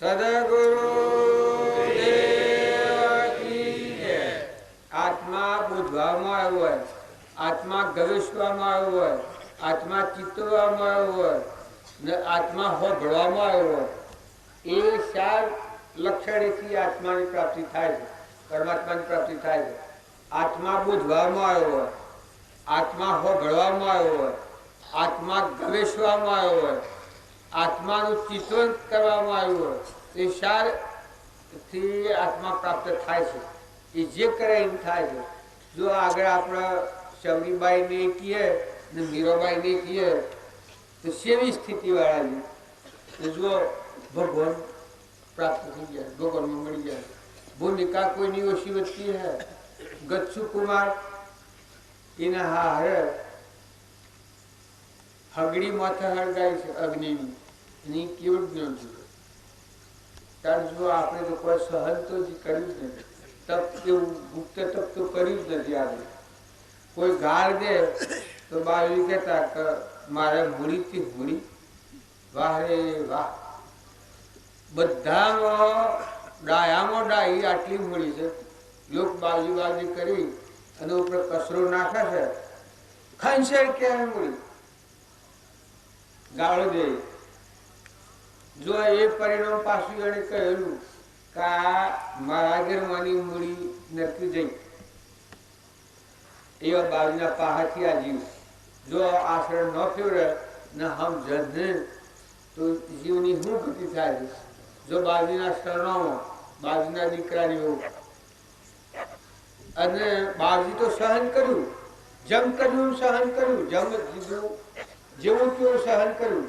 સદગુરુ આત્મા બુધવામાં આવ્યો હોય, આત્મા ગવેશવામાં આવ્યો હોય, આત્મા ચિતરવામાં આવ્યો હોય ને આત્મા હોભળવામાં આવ્યો હોય, એ ચાર લક્ષણેથી આત્માની પ્રાપ્તિ થાય છે, પરમાત્માની પ્રાપ્તિ થાય છે. આત્મા બુધવામાં આવ્યો હોય, આત્મા હોભળવામાં આવ્યો હોય, આત્મા ગવેશવામાં આવ્યો હોય, આત્માનું ચિંતન કરવામાં આવ્યું હોય, એ ચારથી આત્મા પ્રાપ્ત થાય છે. એ જે કરે એમ થાય છે. જો આગળ આપણે શબરીબાઈને કહીએ ને મીરાબાઈને કહીએ તો સેવી સ્થિતિવાળા જો ભગવાન પ્રાપ્ત થઈ જાય, ભગવાનમાં મળી જાય. ભૂમિકા કોઈની ઓછી વધતી હે. ગચ્છુ કુમાર એના હારે હગડી માથે હળગાય છે અગ્નિની, એની કેવળ જ્ઞાન છે. ત્યારે જો આપણે તો કોઈ સહન તો કર્યું જ નથી, તપ કેવું ગુપ્ત તપ તો કર્યું જ નથી. આપણે કોઈ ગાળ દે તો બાવી કહેતા કે મારે મૂડીથી મૂડી, વાહ રે વાહ. બધામાં ડાયામાં ડાઈ આટલી મૂડી છે. લોક બાજુ બાજુ કરી અને ઉપર કચરો નાખે છે, ખંચેર ક્યાં મૂડી ગાળો દે. જો એ પરિણામ પાછું એને કહેલું કે આ મારા ઘરમાંની મૂડી નરકી જઈ, એવા બાજુના પાહાથી આ જીવ જો આશ્રય ન ફેવરે ને હમ જને તો જીવની શું ગતિ થાય છે. જો બાજુના શરણોમાં બાજુના દીકરાની એવું અને બાજુ તો સહન કર્યું, જમ કર્યું સહન કર્યું, જમ જીધું જેવું કેવું સહન કર્યું.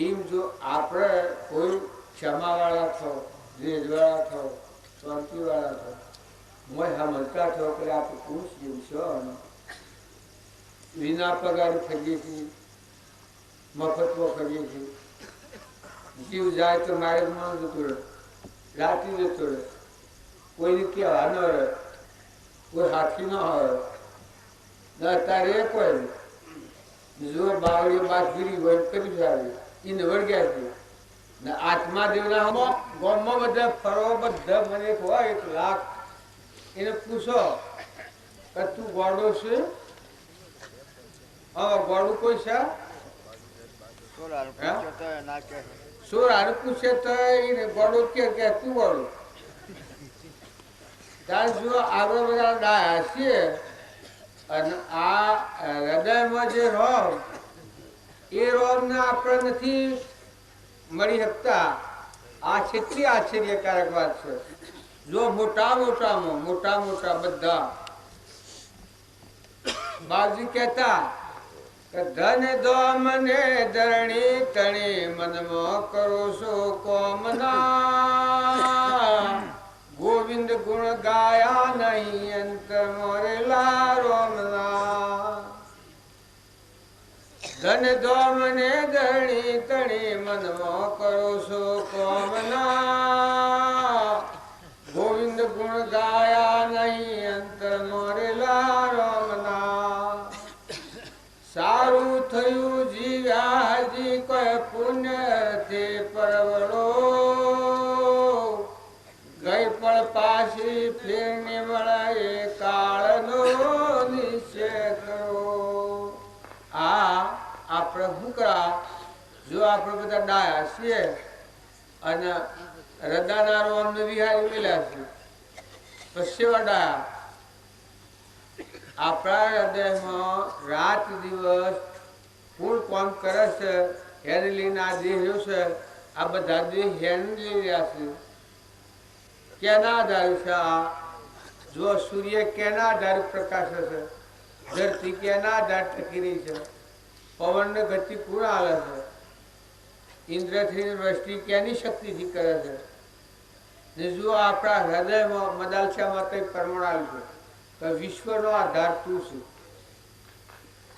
એમ જો આપણે કોઈ ક્ષમાવાળા થો, દ્વેષવાળા થો, શાંતિવાળા થો, મોય હમલતા થો કે આપણે પૂછ જેવું છો, વિના પગાર ફરીએ છીએ, મફતમાં ફરીએ છીએ. જીવ જાય તો માર્ગમાં જતો રહે, રાત્રિ જતો રહે, કોઈને કહેવા ન રહે, કોઈ હાથી ન હોય ને અત્યારે એ કોઈ જો બાવળી બાજરી હોય કરી જાય એને વળગ્યા છે ને આત્મા દેવના ગામમાં બધા ફરો, બધા મને હોય 1 લાખ એને પૂછો કે તું ગોડો છે? હા ગોડું કોઈ છે? સોરાર પૂછે તો એને ગોડો કે તું ગોડો. ત્યારે જો આગળ બધા ડાયા છીએ અને આ હૃદયમાં જે રોગ એ રોગને આપણે નથી મળી શકતા. આ કેટલી આશ્ચર્યકારક વાત છે. જો મોટા મોટા બધા બાજી કહેતા કે ધન દો મને ધરણી તણી મનમાં કરો છો કોમના, ગોવિંદ ગુણ ગાયા નહીં અંત મોરેલા રોમના. ધન દો મને ધરણી તણી મનમાં કરો છો કોમના, ગોવિંદ ગુણ ગાયા નહીં અંત મોરેલા રોમના. સારું થયું જીવ્યા હજી કોઈ પુણ્ય તે પરવડો, ગઈ પણ પાછી ફેરને મળે કાળનો નિશ્ચય કરો. આ આપણે શું કરા? જો આપણે બધા ડાયા છીએ અને હૃદયના અમને વિહારી મળ્યા છે, પછી ડાયા આપણા હૃદયમાં રાત દિવસ પૂર્ણ કામ કરે છે. હેને લઈને આ દેહ રહ્યો છે, આ બધા દેહ હેને લઈ રહ્યા છે. કેના આધારે છે આ? જો સૂર્ય કેના આધારે પ્રકાશે છે? ધરતી કેના આધારે ટકી રહી છે? પવનને ગતિ કોણ આવે છે? ઇન્દ્રથી વૃષ્ટિ કેની શક્તિથી કરે છે? ને જો આપણા હૃદયમાં મદાલસામાં કંઈ પરમાણુ છે તો વિશ્વનો આધાર તું છે.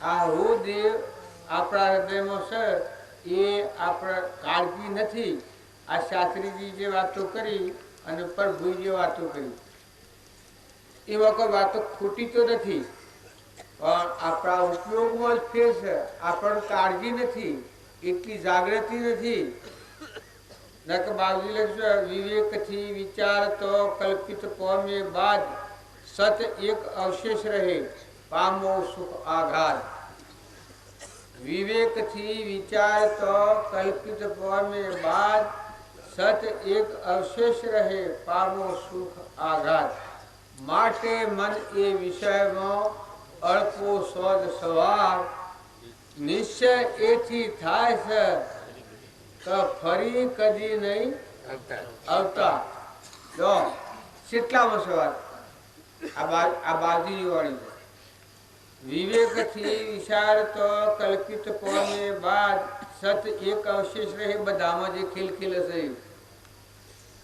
આ હો દેવ આપણા હૃદયમાં છે એ આપણે કાળજી નથી. આ શાસ્ત્રીજી જે વાતો કરી અને પ્રભુ જે વાતો કરી એમાં કોઈ વાતો ખોટી તો નથી, પણ આપણા ઉપયોગમાં જ ફેર છે. આપણને કાળજી નથી, એટલી જાગૃતિ નથી નક બાવજી લખશે વિવેક થી વિચાર તો કલ્પિત પામે બાદ સત એક અવશેષ રહે પામો સુખ આઘાત. વિવેક થી વિચાર તો કલ્પિત પામે બાદ સત એક અવશેષ રહે પામો સુખ આઘાત. માટે મન એ વિષયમાં અલ્પો સોદ સવાર નિશ્ચય એથી થાય છે કે ફરી કદી નહીં આવતા. જો કેટલામાં સવાર આ બાજુની વાળી છે. વિવેકથી વિચાર તો કલ્પિત પામે બાદ સત એક અવશેષ રહે. બધામાં જે ખીલખીલ હશે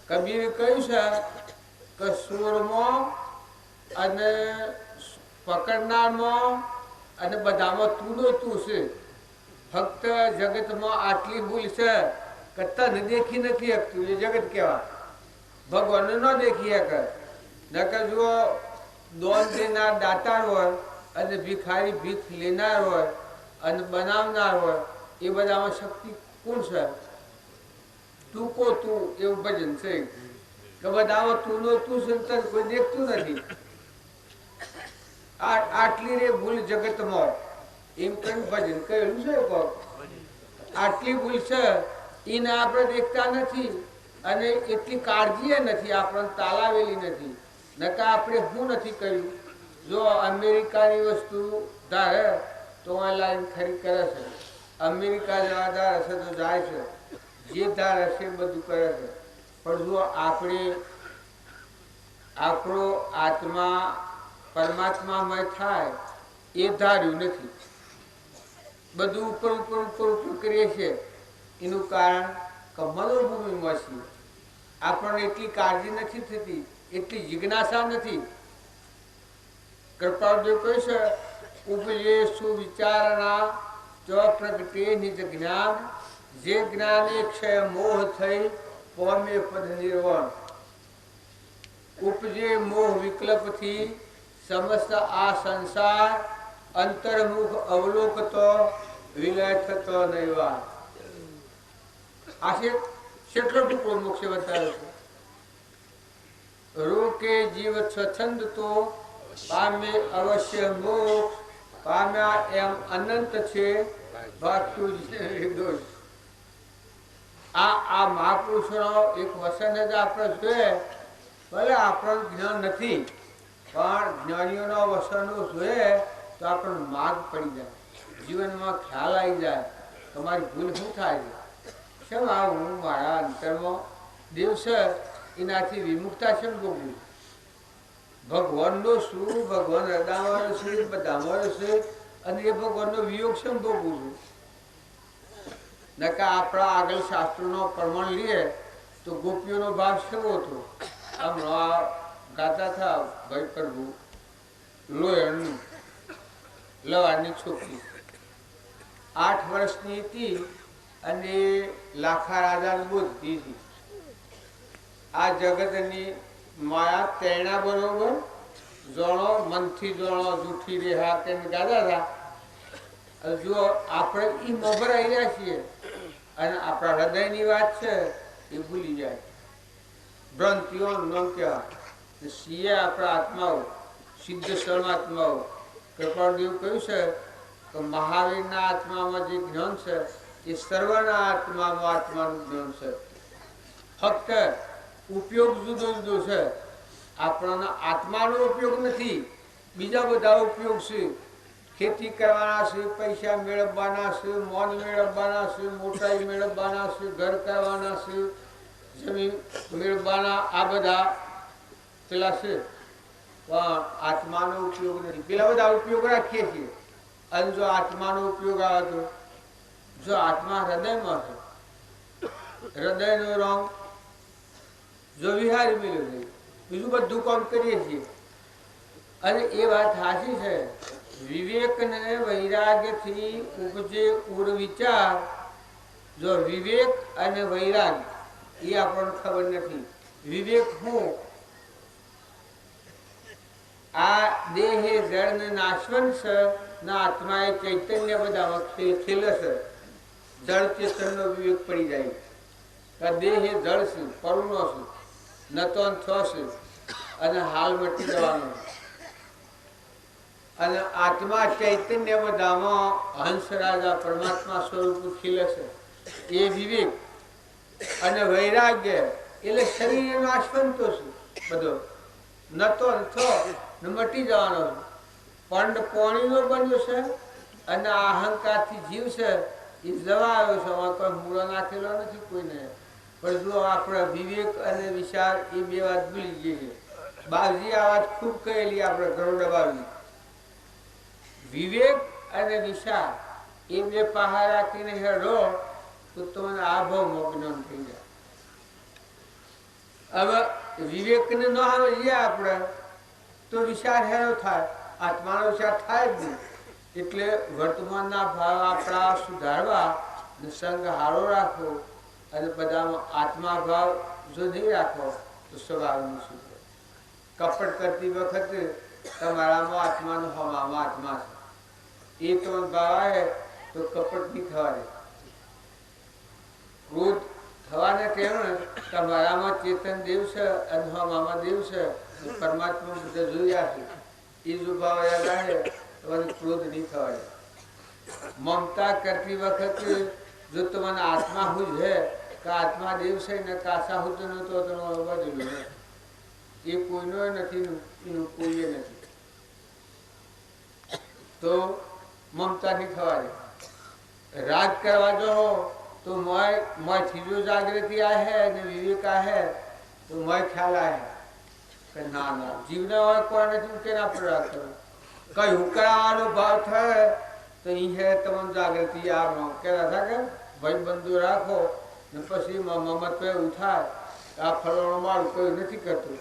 કબીરે કહ્યું છે કે સૂરમાં અને પકડનારમાં અને બધામાં તું છે. ફક્ત જગતમાં આટલી ભૂલ છે કે તને દેખી નથી શકતું. એ જગત કેવા ભગવાનને ન દેખી શકે. નકર જો દોન દેનાર દાતાર હોય અને ભિખારી ભીખ લેનાર હોય અને બનાવનાર હોય એ બધામાં શક્તિ કોણ છે? તું કો તું એવું ભજન છે કે બધામાં તું નો તું છે કોઈ દેખતું નથી. આટલી રે ભૂલ જગતમાં એમ કઈ ભજન કહેલું છે. આટલી ભૂલ છે એને આપણે દેખતા નથી અને એટલી કાળજી નથી આપણને તાલાવેલી નથી. નકા આપણે શું નથી કર્યું? જો અમેરિકાની વસ્તુ ધારે તો ઓનલાઈન ખરીદ કરે છે. અમેરિકા જવા ધાર હશે તો જાય છે. જે ધાર હશે બધું કરે છે. પણ જો આપણે આપણો આત્મા પરમાત્મામય થાય એ ધાર્યું નથી. બધું ઉપર ઉપર ઉપર ઉપર કરીએ છીએ. એનું કારણ કે મનોભૂમિમાં છીએ. આપણને એટલી કાળજી નથી થતી, એટલી જિજ્ઞાસા નથી. કૃપાળદેવ કહે છે ઉપજે સુવિચારણા જો પ્રગટે નિજ જ્ઞાન જે જ્ઞાને ક્ષય મોહ થઈ પામે પદ નિર્વાણ. ઉપજે મોહ વિકલ્પથી સમસ્ત આ સંસાર અંતર્મુખ અવલોકતો વિલય થતો નૈવા. આશે કેટલો ટૂંકો મોક્ષ બતાવ્યો છે. રોકે જીવ સ્વચ્છંદ તો પામે અવશ્ય મોક્ષ. પામ્યા એમ અનંત છે ભાગતું નિર્દોષ. આ મહાપુરુષોનો એક વસન જ આપણે જોઈએ. ભલે આપણને જ્ઞાન નથી પણ જ્ઞાનીઓનો વસનો જોઈએ તો આપણને માર્ગ પડી જાય. જીવનમાં ખ્યાલ આવી જાય તમારી ભૂલ શું થાય છે. કેમ આ હું મારા અંતરમાં દેવ છે એનાથી વિમુક્તા છે ભોગવું. ભગવાનનો શું ભગવાન હૃદયમાં છે બધામાં છે અને એ ભગવાનનો વિયોગ છે ભોગવું છું. નકા આપણા આગળ શાસ્ત્રોનો પ્રમાણ લઈએ તો ગોપીઓનો ભાવ કેવો હતો? હમણાં ગાતા હતા ભાઈ પ્રભુ લોયણનું લવારની છોકરી 8 વર્ષની હતી અને લાખા રાજાને બોધતી હતી. આ જગતની માયા તેના બરોબર જોણો મનથી જોણો જૂઠી રેહા તેમ ગાતા હતા. જો આપણે એ મભરાઈ રહ્યા છીએ અને આપણા હૃદયની વાત છે એ ભૂલી જાય. ભ્રાંતિઓ ન કહેવાય. સિંહે આપણા આત્માઓ સિદ્ધ સર્વાત્માઓ. કૃપાળદેવ કહ્યું છે કે મહાવીરના આત્મામાં જે જ્ઞાન છે એ સર્વના આત્મામાં આત્માનું જ્ઞાન છે. ફક્ત ઉપયોગ જુદો જુદો છે. આપણાનો આત્માનો ઉપયોગ નથી, બીજા બધા ઉપયોગ છે. ખેતી કરવાના છે, પૈસા મેળવવાના છે, મોન મેળવવાના છે, મોટાઈ મેળવવાના છે, ઘર કરવાના છે, જમીન મેળવવાના, આ બધા પેલા છે. પણ આત્માનો ઉપયોગ નથી. પેલા બધા ઉપયોગ રાખીએ છીએ અને જો આત્માનો ઉપયોગ આવે તો જો આત્મા હૃદયમાં છે, હૃદયનો રંગ જો વિહારી મેળવ્યો છે, બીજું બધું કામ કરીએ છીએ. અને એ વાત સાચી છે. વિવેક ને વૈરાગ્ય થી ઉપજે ઉર વિચાર. જો વિવેક અને વૈરાગ્ય એ આપણને ખબર નથી. વિવેક હું આ દેહે જળ ને નાશવંત છે ના આત્મા એ ચૈતન્ય બધામાં ખેલ છે. જળ ચેતન નો વિવેક પડી જાય. કે દેહ એ જળ છે, પરુણો છે, નતો થશે અને હાલ મટી જવાનો. અને આત્મા ચૈતન્ય બધામાં હંસ રાજા પરમાત્મા સ્વરૂપ ખીલે છે. એ વિવેક અને વૈરાગ્ય એટલે શરીર નાશવંતો છે બધો, નતો થો ને મટી જવાનો. પંડ પોણીનો બન્યો છે અને અહંકારથી જીવ છે એ જવા આવ્યો છે. કોઈ મૂળો નાખેલો નથી કોઈને. પણ જો આપણે વિવેક અને વિચાર એ બે વાત ભૂલી જઈએ. બાજી આ વાત ખૂબ કહેલી આપણે ઘણો દબાવી. વિવેક અને વિચાર એ બે પહાડ રાખીને હેડો તો તમને આ ભાવમાં જ્ઞાન થઈ જાય. હવે વિવેકને ન સમજીએ આપણે તો વિચાર હેરો થાય, આત્માનો વિચાર થાય જ નહીં. એટલે વર્તમાનના ભાવ આપણા સુધારવા, સંગ હારો રાખવો અને બધામાં આત્મા ભાવ જો નહીં રાખો તો સ્વભાવનું સુધરે. કપટ કરતી વખતે તમારામાં આત્માનો હવામાં આત્મા છે એ તો ભાવ આવે તો કપટ નહીં થવા દે. ક્રોધ થવાને કેવું તમારામાં ચેતન દેવ છે અને હવામાં દેવ છે, પરમાત્મા બધા જોયા છે. એ જો ભાવ યાદ આવે તો ક્રોધ નહીં થવા દે. મમતા કરતી વખતે જો તમારા આત્મા હું છે કે આત્મા દેવ છે ને કાસા હું તો નતો બાજુ એ કોઈનો નથી, એનું કોઈએ નથી તો મમતા નહીં થવા દે. રાગ કરવા જો तो मैं चीजों जागृति आए है ने विवेक आए है तो मैं ख्याल आए है कि ना ना जीवने और कोई नहीं के ना पड़ा करो कई हुकरानो भाव था तो ये तमन जागृति आ नो कह रहा था कि भाई बंधु राखो ने पसी ममत पे उठा आ फलाणो माल कोई नहीं करतो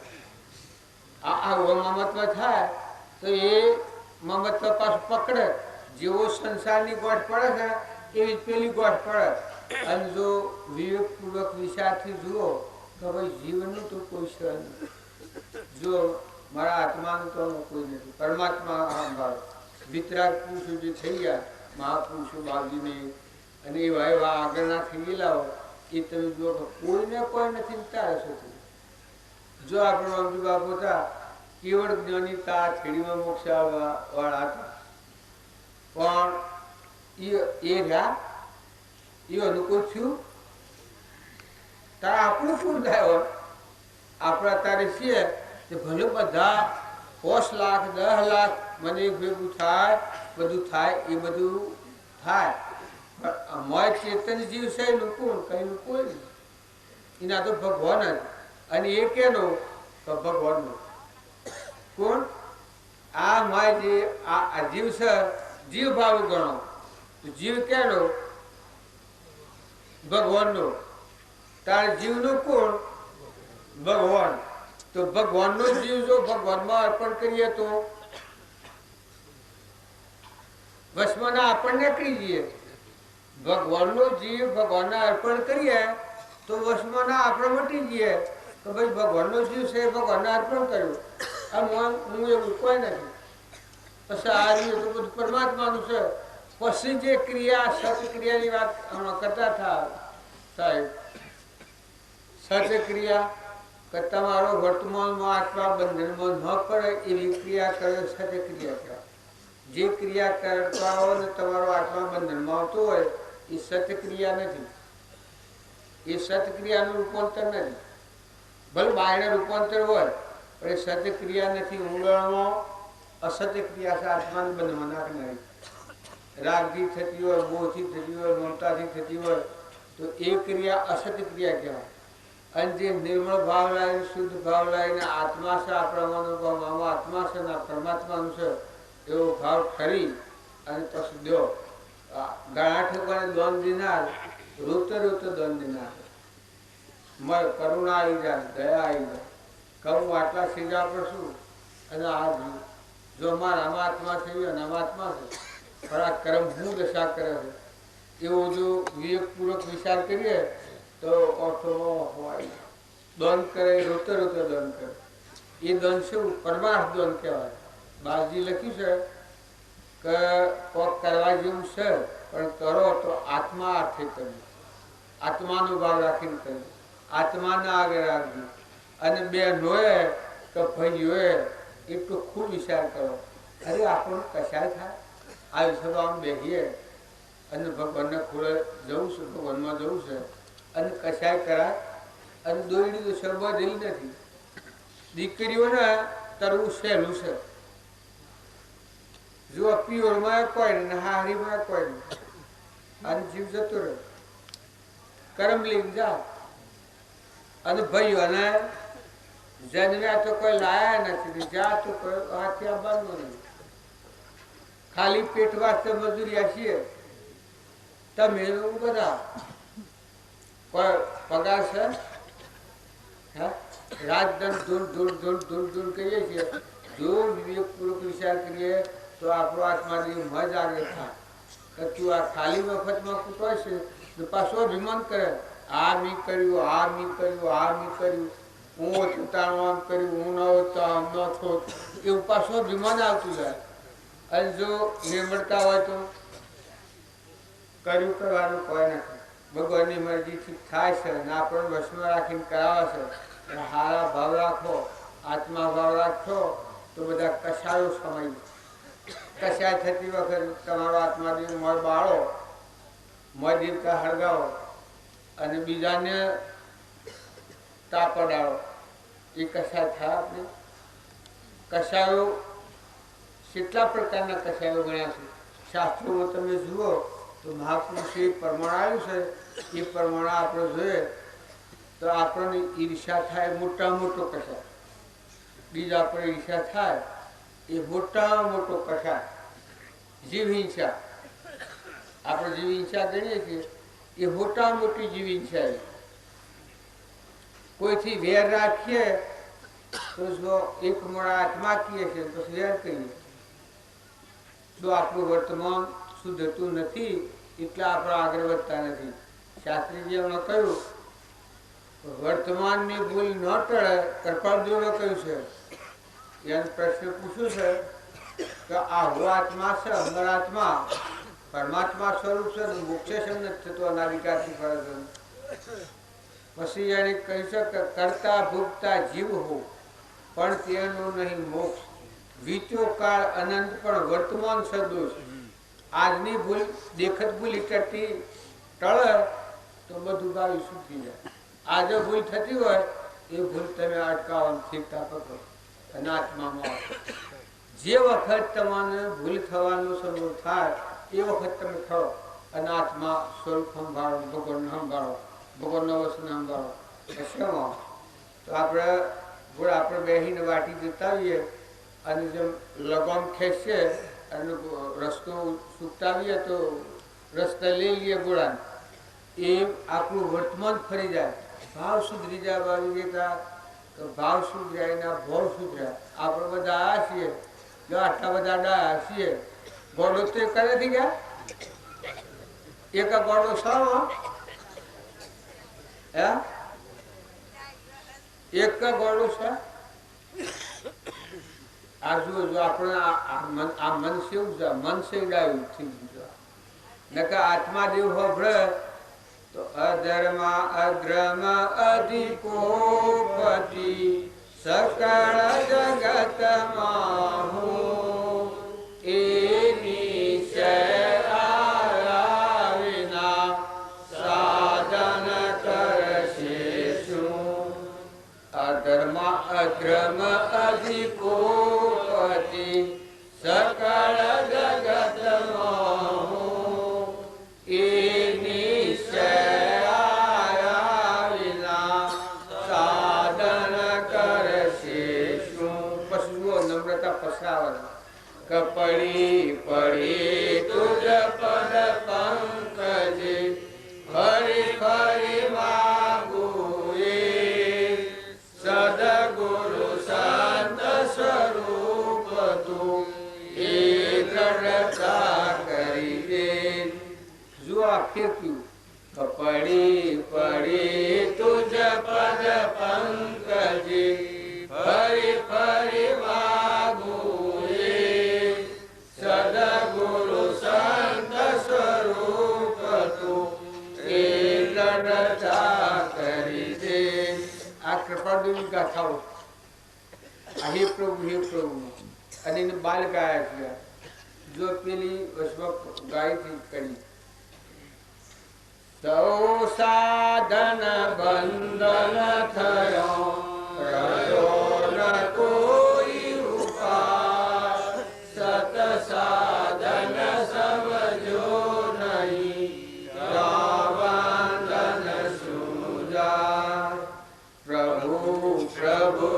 आ वो ममत में था तो ये ममत का पास पकड़े जो संसार की गोठ पड़े है ये पेली गोठ पड़े. અને જો વિવેકપૂર્વક વિચારથી જુઓ તો ભાઈ જીવનનું તો કોઈ છે નહીં. જો મારા આત્માનું તો કોઈ નથી, પરમાત્મા સંભાળ. વિતરાગ પુરુષો જે થઈ ગયા મહાપુરુષો બાજુને અને એવા એવા આગળના થઈ ગયેલા એ તમે જુઓ કોઈને કોઈ નથી તારે છે. જો આપણો અમજી બાપુ હતા કેવળ જ્ઞાની તા છેડીમાં મોક્ષ વાળા હતા પણ એ રહ્યા એ અનુકૂળ થયું તારે આપણું શું થાય. આપણા તારે છીએ કે ભલે બધા 5 લાખ 10 લાખ મને એક ભેગું થાય બધું થાય એ બધું થાય પણ મય ચેતન જીવ છે એનું કોણ કઈ કોઈ નહીં. એના તો ભગવાન જ. અને એ કેનો ભગવાનનો કોણ આ મય જે આ જીવ છે જીવ ભાવ ગણો તો જીવ કેનો ભગવાનનો. તાર જીવનો કોણ ભગવાન. તો ભગવાનનો જીવ જો ભગવાનમાં અર્પણ કરીએ તો વસમાના આપણને કરી જઈએ. ભગવાનનો જીવ ભગવાનને અર્પણ કરીએ તો વસમાના આપણે મટી જઈએ તો ભાઈ ભગવાનનો જીવ છે ભગવાનને અર્પણ કર્યું. આ હું એવું કોઈ નથી. પછી આ તો બધું પરમાત્માનું છે. પછી જે ક્રિયા સત્ક્રિયાની વાત હમણાં કરતા હતા સાહેબ, સત્ક્રિયા કે તમારો વર્તમાનમાં આત્મા બંધનમાં ન પડે એવી ક્રિયા કરે સત્ક્રિયા કહેવાય. જે ક્રિયા કરતા હોય ને તમારો આત્મા બંધનમાં આવતો હોય એ સત્ક્રિયા નથી. એ સત્ક્રિયાનું રૂપાંતર નથી. ભલે બાયણે રૂપાંતર હોય પણ એ સત્ક્રિયા નથી. ઊંડાણમાં અસત્ય ક્રિયા છે આત્માને બંધમાં નાખનારી. રાગથી થતી હોય, મોહથી થતી હોય, મમતાથી થતી હોય તો એ ક્રિયા અસત્ય ક્રિયા કહેવાય. અને જે નિર્મળ ભાવ લાવીને શુદ્ધ ભાવ લાવીને આત્મા છે આપણામાં આત્મા છે ને પરમાત્માનું છે એવો ભાવ ઠરી અને પછી દો. ઘણા ઠેકાને દોન દિનાર રોતે રોતે દોન દિનાર મય કરુણા આવી જાય, દયા આવી જાય. કહું આટલા સીધા પર શું અને આ જો અમારા આત્મા છે અને આત્મા છે પણ આ કર્મ હું દશા કરે છે એવો જો વિવેકપૂર્વક વિચાર કરીએ તો હોય દોન કરે રોતે રોતે દોન કરે. એ દોન શું પરમાર્થ દોન કહેવાય. બાજી લખ્યું છે કે કોક કરવા જેવું છે પણ કરો તો આત્મા અર્થે કરવું. આત્માનો ભાવ રાખીને કહ્યું, આત્માના આગળ રાખજો. અને બેન હોય કે ભાઈ હોય એટલો ખૂબ વિચાર કરો. અરે આપણને કશાય થાય, આ વિષયમાં બેસીએ અને ભગવાનને ખોળે જવું છે, ભગવાનમાં જવું છે અને કશાય કરાય. અને દોરડી તો શરૂઆત રહી નથી. દીકરીઓને તરવું સહેલું છે. જો પિયોરમાં કોઈ ને હારીમાં કોઈ નહીં, અને જીવ જતો રહે. કરમ લઈને જા. અને ભાઈઓને જન્મ્યા તો કોઈ લાયા નથી, જા તો કોઈ હાથી આવવાનું નહીં. ખાલી પેટ વાસ્તે મજૂરિયા છીએ તમે બધા. કોઈ પગાર છે? હા, રાત દન ધૂળ ધૂળ ધૂળ ધૂળ ધૂળ કહીએ છીએ. જો વિવેકપૂર્વક વિચાર કરીએ તો આપણો આત્માની મજ આગળ થાય. કે તું આ ખાલી વખતમાં કૂટવાય છે તો પાછો અભિમાન કરે, આ મી કર્યું, આ મી કર્યું, આ મી કર્યું, હું હતું તારું આમ કર્યું, હું ન હોત તો આમ ન થોત, એવું પાછું અભિમાન આવતું જાય. અને જો નિર્મળતા હોય તો કર્યું કરવાનું કોઈ નથી. ભગવાનની મરજીથી થાય છે અને આપણને વશમાં રાખીને કરાવે છે. હારા ભાવ રાખો, આત્મા ભાવ રાખો તો બધા કશાયો સમય. કશાય થતી વખત તમારો આત્માદેવ મળ બાળો, મળ દેવતા હળગાવો અને બીજાને તાપડાવો. એ કશાય થાય આપણે? કશાયો કેટલા પ્રકારના કશાયો ગણ્યા છે શાસ્ત્રોમાં. તમે જુઓ તો મહાપુરુષે પ્રમાણ આવ્યું છે, એ પ્રમાણ આપણે જોઈએ તો આપણને ઈર્ષા થાય, મોટા મોટો કશાય. બીજા આપણે ઈર્ષા થાય એ મોટા મોટો કશાય. જીવ હિંસા, આપણે જીવ હિંસા ગણીએ છીએ એ મોટા મોટી જીવ હિંસા. કોઈથી વેર રાખીએ તો જો એક મોડા આત્મા કીએ છીએ તો વેર કરીએ. જો આપણું વર્તમાન સુધરતું નથી એટલે આપણે આગળ વધતા નથી. શાસ્ત્રીજીએ કહ્યું વર્તમાનની ભૂલ ન ટળે. કૃપાળદેવને કહ્યું છે, એને પ્રશ્ન પૂછ્યું છે કે આ હું આત્મા છે, અંતરાત્મા પરમાત્મા સ્વરૂપ છે, મોક્ષે શેમ નથી થતું અનાદિકાળથી ફરજ. પછી એને કહ્યું છે કે કરતા ભોગતા જીવ હો પણ તેનું નહીં મોક્ષ. વીત્યો કાળ અનંત પણ વર્તમાન સદોષ. આજની ભૂલ દેખત ભૂલ ટળતી ટળે તો બધું ગાયું સુખી જાય. આજે ભૂલ થતી હોય એ ભૂલ તમે અટકાવવાની સ્થિરતા પકડો અને આત્મામાં જે વખત તમારે ભૂલ થવાનું શરૂ થાય એ વખત તમે ખરો અને આત્મા સ્વરૂપ સંભાળો, ભગવાનને સંભાળો, ભગવાનનો વચન સંભાળો. શેમાં તો આપણે બેસીને વાટી જતા આવીએ અને જેમ લગામ ખેંચીએ અને રસ્તો સુકતાવીએ તો રસ્તા લઈ લઈએ ગોળાને, એમ આપણું વર્તમાન ફરી જાય. ભાવ સુધરી જાય. ભાવ સુધર્યા એના ભાવ સુધર્યા. આપણે બધા આ છીએ, જો આટલા બધા ડાયા છીએ. ગોળો તો એક નથી ગયા, એક ગોળો સારો હે એક ગોળો છે. આ જો આપણે આ મન સેવું છે, મન સેવડાયું થઈ ગયું. નકર આત્મા દેવ હોભળે તો અધર્મ અધ્રમ અધિકોપતિ સકળ જગતમાં હું એની વિના સાધન કરશે શું. અધર્મ અધ્રમ અધિકોપતિ સકળ જગતમાં હું એની વિના સાધન કરશે શું. પશુઓ નમ્રતા પસરાવવા. કપડી પડી તુજ પદ પંકજે ફરી ફરી માગું એ સદગુરુ સંત સ્વરૂપ તું એ દ્રઢતા કરી દે. જો આ ફેંક્યું કપડી પડી તુજ પદ પંકજે ફરી ફરી માગું એ સદગુરુ સંત સ્વરૂપ તું એ એવી ગાથાઓ હે પ્રભુ અને એને બાલ ગાયા છે. જો પેલી વસમાં ગાયથી કરી સૌ સાધન બંધન થયો રહ્યો ન કોઈ ઉપાય સત સાધન સમજો નહીં બંધન સુજા પ્રભુ પ્રભુ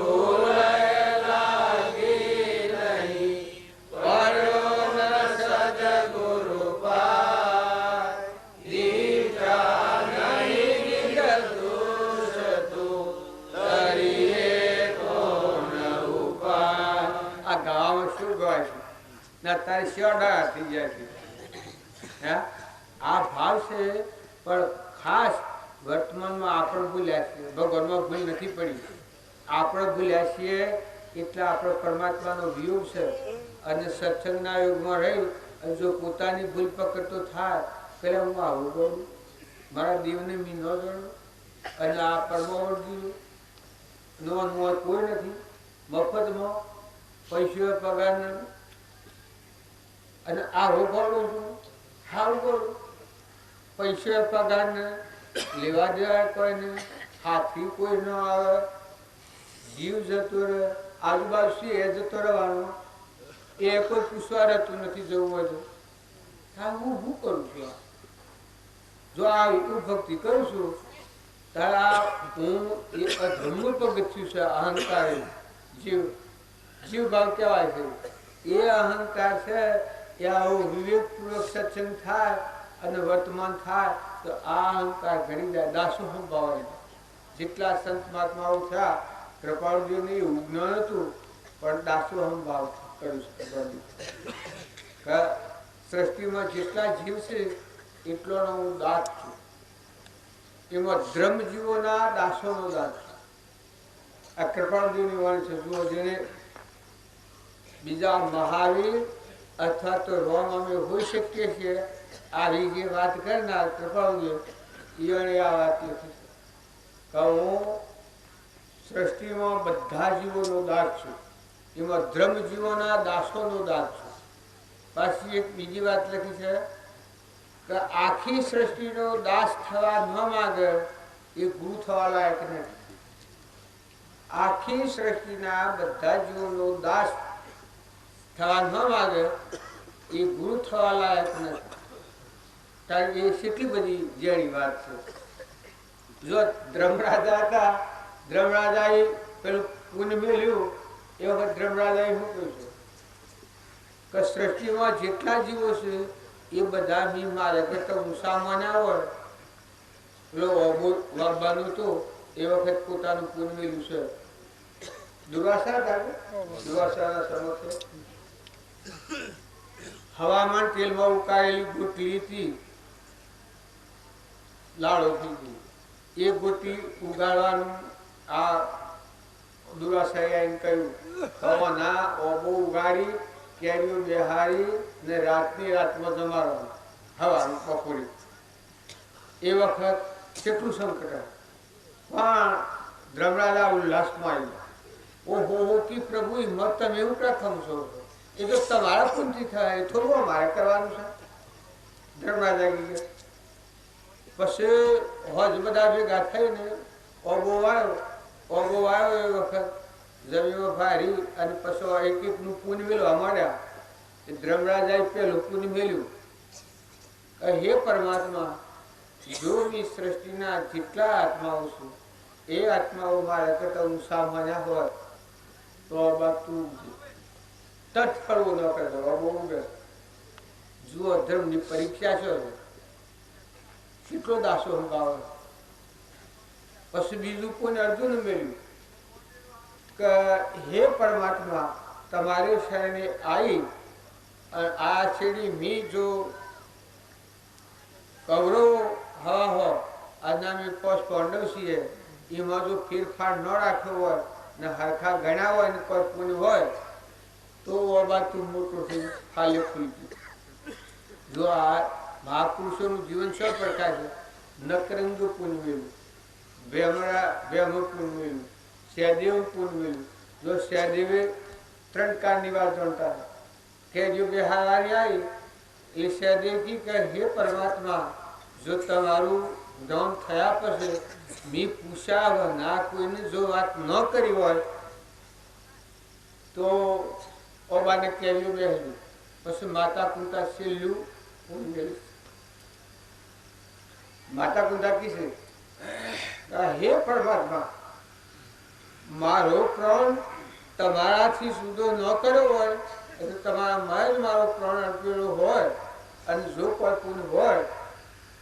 તારી શિયાળા થઈ જાય છે. આ ભાવ છે. પણ ખાસ વર્તમાનમાં આપણે ભૂલ્યા છીએ, ભગવાનમાં ભૂલ નથી પડી. આપણે ભૂલ્યા છીએ એટલે આપણો પરમાત્માનો વિયોગ છે. અને સત્સંગના યુગમાં રહી અને જો પોતાની ભૂલ પકડતો થાય પેલા હું આવું કરું, મારા દેવને મી ન ગણું અને આ પરમાવર્તી નો કોઈ નથી, મફતમાં પૈસો પગાર નથી અને આ રોકડું છું સારું કરું, પૈસા પગાર ને લેવા દેવા કોઈને, હાથી કોઈ ન આવે, જીવ જતો રહે, આજુબાજુ શું એ જતો રહેવાનો, એ કોઈ પૂછવા રહેતું નથી જવું હોય તો. હા હું શું કરું છું? જો આ વિકૃત ભક્તિ કરું છું તારા હું એ અધર્મ પગથિયું છે. અહંકાર જીવ જીવ ભાવ કહેવાય છે. એ અહંકાર છે એ આવું વિવેકપૂર્વક સત્સંગ થાય અને વર્તમાન થાય તો આ અહંકાર ઘડી જાય. દાસો સંભાવાય. જેટલા સંત મહાત્માઓ થયા કૃપાળુજીને એવું જ્ઞાન હતું પણ દાસો સંભાવ કર્યું છે. સૃષ્ટિમાં જેટલા જીવ છે એટલોનો હું દાસ છું. એમાં ધર્મ જીવોના દાસોનો દાસ છે. આ કૃપાળુજીની વાણી છે. જુઓ, જેને બીજા મહાવીર અથવા તો રોમ અમે હોઈ શકીએ છીએ આવી જે વાત કરનાર કૃપાળુજી એને આ વાત લખી છે કે હું સૃષ્ટિમાં બધા જીવોનો દાસ છું. એમાં ધર્મ જીવોના દાસોનો દાસ છું. પાછી એક બીજી વાત લખી છે કે આખી સૃષ્ટિનો દાસ થવા ન માગે એ ગુરુ થવા લાયક નથી. આખી સૃષ્ટિના બધા જીવોનો દાસ થવા ન માગે એ ગુરુ થવા લાયક નથી. કારણ એ કેટલી બધી જેણી વાત છે. જો ધર્મરાજા હતા, ધર્મરાજાએ પેલું પુણ્ય મેળ્યું એ વખત ધર્મરાજાએ શું કહ્યું છે કે સૃષ્ટિમાં જેટલા જીવો છે એ બધા બી મારે કરતા ઊંચા માન્યા હોય. પેલો વાગવાનું તો એ વખત પોતાનું પુણ્ય મેળ્યું છે. દુર્વાસા દુર્વાસાના સમક્ષ હવામાન તેલમાં ઉકાળેલી ગોટલી હતી, લાડો થઈ ગઈ. એ ગોટી ઉગાડવાનું આ દુર્વાસાએ એમ કહ્યું હવાના ઓબો ઉગાડી કેરીઓ બેહારી ને રાતની રાતમાં જમાડવાનું હવાનું બપોરે. એ વખત કેટલું સંકટ પણ ધર્મરાજા ઉલ્લાસમાં આવ્યા. ઓહો હો કે પ્રભુ હિંમત તમે એવું પ્રથમ છો, એ તો તમારા પુણ્યથી થાય, થોડું અમારે કરવાનું છે. ધર્મરાજા ગયા પછી હજ બધા ભેગા થઈને ઓબો આવ્યો એ વખત જમીમાં ભારી અને પછી એક એકનું પુણ્ય મેળવા માંડ્યા. એ ધર્મરાજાએ પેલું પુણ્ય મેળ્યું કે હે પરમાત્મા, જો મેં સૃષ્ટિના જેટલા આત્માઓ છું એ આત્માઓ મારા કરતા ઊંચા માન્યા હોય તો બાદ તું તત્ફળવું ન કરતો. બહુ જુઓ ધર્મની પરીક્ષા છે. કેટલો દાસો સંભાવે. પછી બીજું કોઈને અર્જુન મેળવ્યું કે હે પરમાત્મા, તમારે શરણે આવી આ છેડી મી જો કૌરવ હવા હો આજના મેં પોસ્ટ પાંડવ છીએ એમાં જો ફેરફાર ન રાખ્યો હોય ને હરખા ગણ્યા હોય ને કોઈ પુણ્ય હોય તો બાતું મોટું થઈ ખાલી ખુલી ગયું. જો આ મહાપુરુષોનું જીવન સો પ્રકાર છે. નકરંગ પુણ્ય મેળવ્યું, બ્રહ્મ પુણ્ય મેળવ્યું, સહદેવ પૂર્ણ જો સહદેવે 3 કાળની વાત જાણતા કે જો બિહારી આવી એ સહદેવ કી કે હે પરમાત્મા જો તમારું જ્ઞાન થયા પછી મેં પૂછ્યા ના કોઈને જો વાત ન કરી હોય તો ઓબાને કેવ્યું બેહલું પછી માતા કુંતા છેલ્લું માતા કુંતા કી છે હે પરમાત્મા મારો પ્રાણ તમારાથી સુધો ન કર્યો હોય એટલે તમારા માં જ મારો પ્રાણ અર્પેલો હોય અને જો કોઈ પૂર્ણ હોય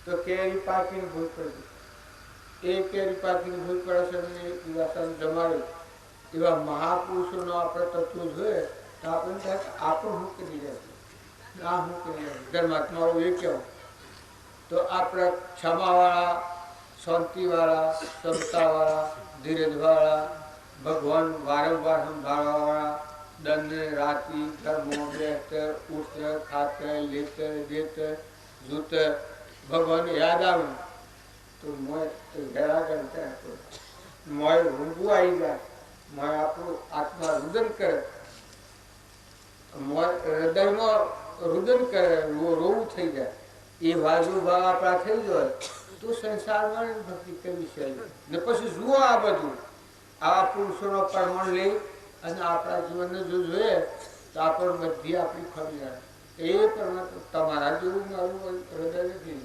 તો કેરી પાકીને ભૂલ પડે એ કેરી પાકીને ભૂલ પડે છે જમાડ્યું એવા મહાપુરુષોનો આપણે તત્વો જોઈએ તો આપણે થાય આપણું હું કરી રહ્યા આ હું કરી રહ્યા ધર્માત્માઓ એ કહેવું તો આપણે ક્ષમાવાળા શાંતિવાળા ક્ષમતાવાળા ધીરજવાળા ભગવાન વારંવાર સંભાળવાવાળા દંડ રાતી ધર્મો બેસતે ઉઠતે ખાતે લેતે દેતે જૂતે ભગવાન યાદ આવે તો મોય ઘેરા કરતા મોય ઊંઘું આવી જાય મોય આપણું આત્મા રુદન કરે મોય હૃદયમાં રુદન કરે રોવું થઈ જાય એ બાજુ ભાવ આપણા થઈ જાય તો સંસારમાં ભક્તિ કરવી છે ને પછી જુઓ આ બધું આવા પુરુષોનો પ્રમાણ લઈ અને આપણા જીવનને જો જોઈએ તો આપણને બધી આપણી ખરી જાય એ પ્રમાણે તમારા જેવું મારું હૃદય નથી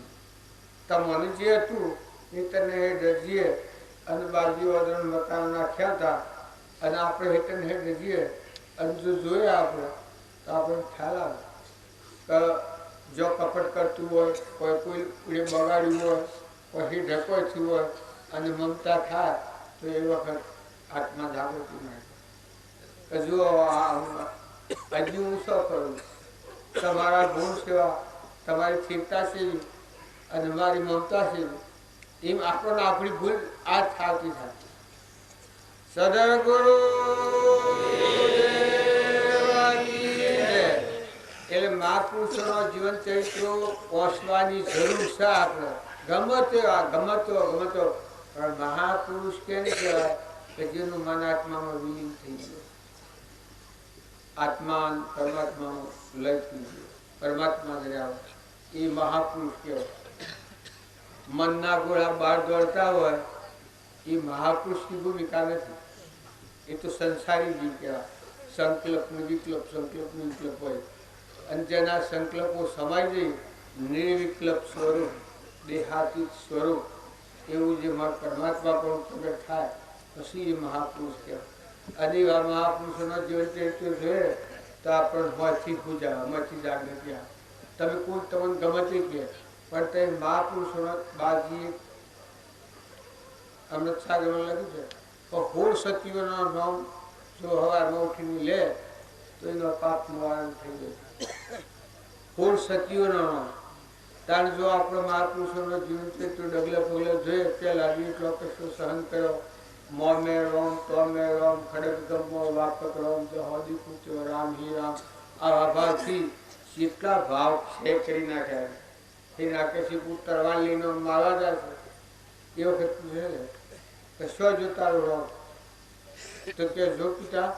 તમને જે હતું એ તને હેઠ રજીએ અને બાજુ વાદળ મકાન નાખ્યા હતા અને આપણે હેઠળ હેઠ રજીએ અને જો જોઈએ આપણે તો આપણે ખ્યાલ આવે કે જો કપટ કરતું હોય કોઈ બગાડ્યું હોય પછી ઢકોઈ થયું હોય અને મમતા થાય તો એ વખત આત્મા જાગૃતિ મળે જો હજી હું શું કરું તમારા ગુણ સેવા તમારી સ્થિરતા સેવી અને મારી મમતા સેવી એમ આપણને આપણી ભૂલ આ થતી થાય સદગુરુ એટલે મહાપુરુષોનો જીવન ચરિત્રો પહોંચવાની જરૂર છે આપણે ગમતો પણ મહાપુરુષ કેને કહેવાય કે જેનું મન આત્મામાં વિલીન થઈ ગયું આત્મા પરમાત્મામાં લય થઈ ગયો પરમાત્મા આવે એ મહાપુરુષ કહેવાય મનના ગોળા બહાર દોડતા હોય એ મહાપુરુષની ભૂમિકા નથી એ તો સંસારી જીવ કહેવાય સંકલ્પ વિકલ્પ હોય અને જેના સંકલ્પો સમાઈ જઈ નિર્વિકલ્પ સ્વરૂપ દેહાતીત સ્વરૂપ એવું જે પરમાત્મા પણ પ્રગટ થાય પછી એ મહાપુરુષ કહેવાય અને એવા મહાપુરુષોના જીવન ચરિત્ર જોઈએ તો આપણને હોયથી પૂજા હોયથી જાગૃતિ આવે તમે કોઈ તમને ગમે તે કહે પણ તે મહાપુરુષોના બાજી અમૃત સાગરમાં લખ્યું છે તો હોળ સતીઓના નામ જો હવારમાં ઉઠીને લે તો એનો પાપ નિવારણ થઈ જાય હોળ સતીઓનો નામ કારણ જો આપણે મહાપુરુષોનો જીવન ચરિત્ર ડગલે પગલે જોઈએ પેલા ચોક્કસો સહન કર્યો મોમે રોમ તોમે રોમ ખડક ગમો વાપક રોમ હોદી પૂછ્યો રામ હિ રામ આવા ભાવથી કેટલા ભાવ છે કરી નાખ્યા એ નાખે છે તરવાર લઈને મારવા જાય છે એ વખત પૂછે કે શું જોતા રોમ તો કે જો પિતા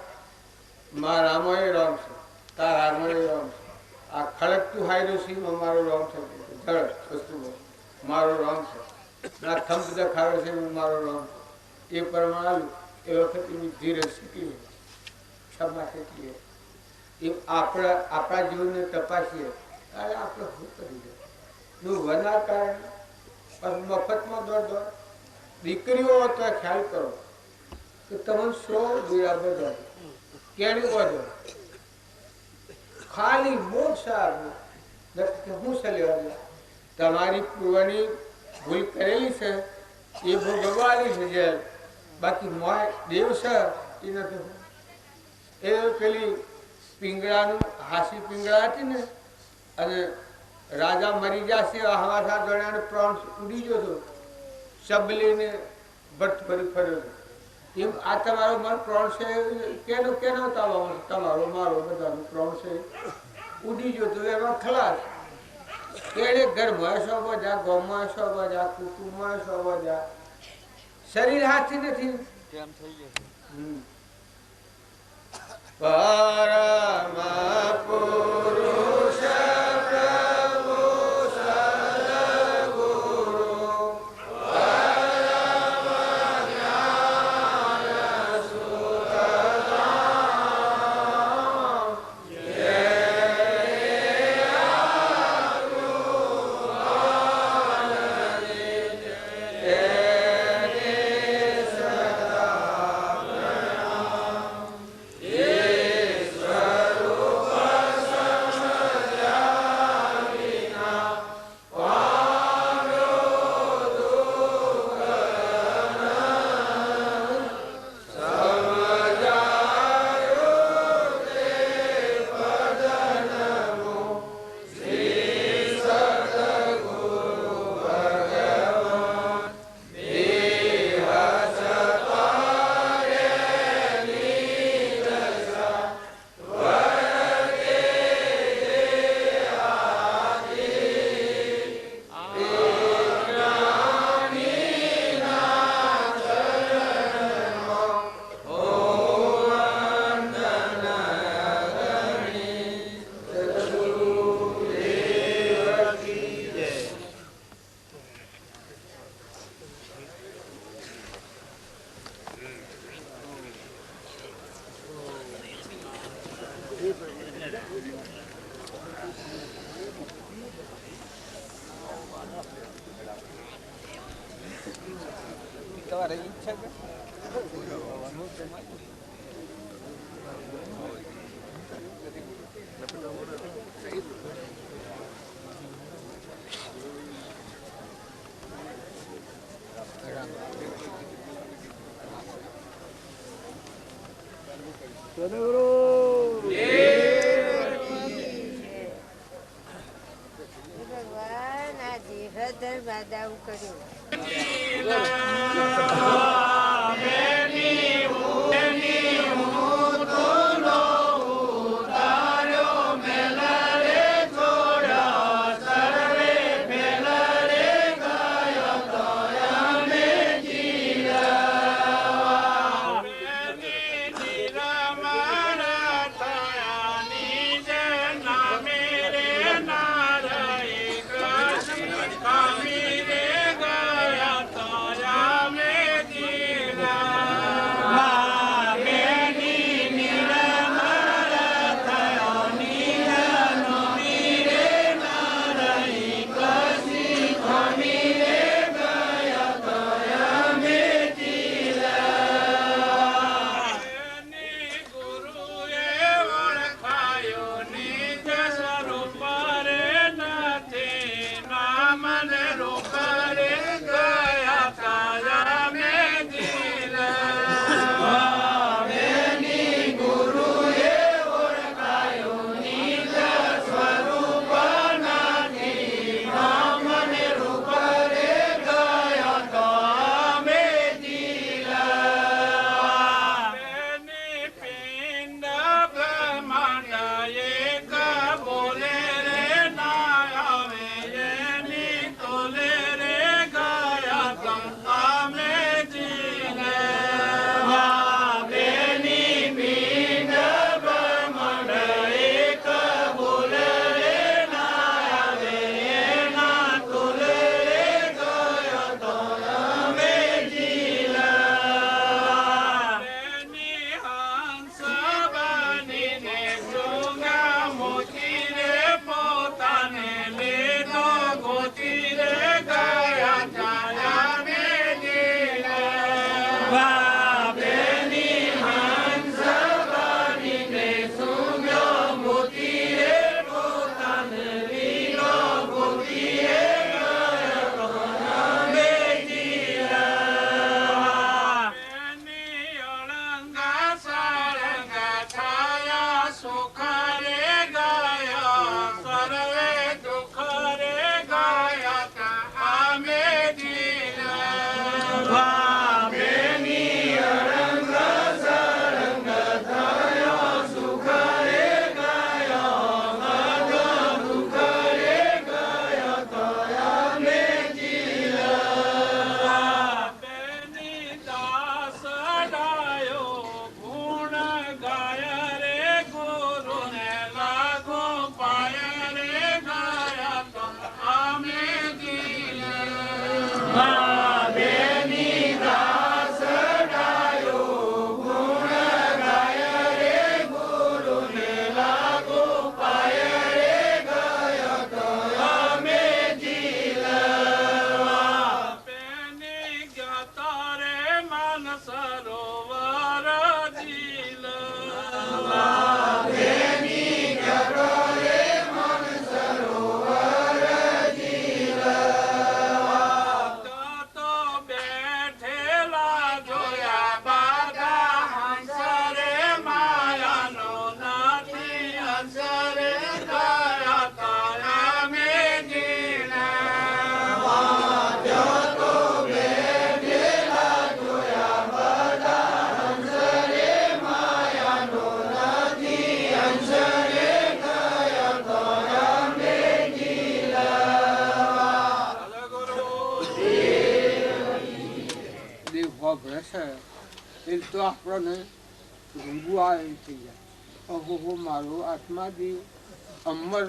મા રામો એ રોમ છે તાર રામો એ રોમ છે આ ખડકતું હાયરો સિંહ મારો રોમ છે ધડ વસ્તુ મારો રોમ છે આ થંભ દેખાડે છે મારો રોમ છે એ પ્રમાણે એ વખત એની ધીરજ શીખી ક્ષમા શીખીએ એ આપણા જીવનને તપાસીએ ત્યારે આપણે શું કરી દે નું વના કારણે મફતમાં દોડ દીકરીઓ તો ખ્યાલ કરો કે તમે શો દુરા બધો કેણી બધો ખાલી મોક્ષ હું સલેવા તમારી પૂર્વની ભૂલ કરેલી છે એ ભોગવવાની છે જે બાકી મોય દેવ છે એ નથી એ પેલી પિંગળાનું હાસી પિંગળા હતી ને અને રાજા મરી જશે હવાસા દોડ્યાને પ્રાણ ઉડી ગયો હતો શબલીને ભટ્ટ ભરી ફર્યો હતો એમ આ તમારો મન પ્રાણ છે કેનો તમારો મારો બધાનો પ્રાણ છે ઉડી ગયો તો એમાં ખલાસ એને ઘરમાં શોભો જા ગામમાં શોભો જા કુટુંબમાં શોભો જા શરીર હાથથી નથી પરમ પુરુષ પ્રભુ સદગુરુ પરમ જ્ઞાન સુખધામ જય તમારે ઈચ્છા કે ભગવાન આજે હૃદય બાદાવું કર્યું Amen. એ તો આપણને રૂંગું આવે થઈ જાય. ઓહો મારો આત્માદેવ અમર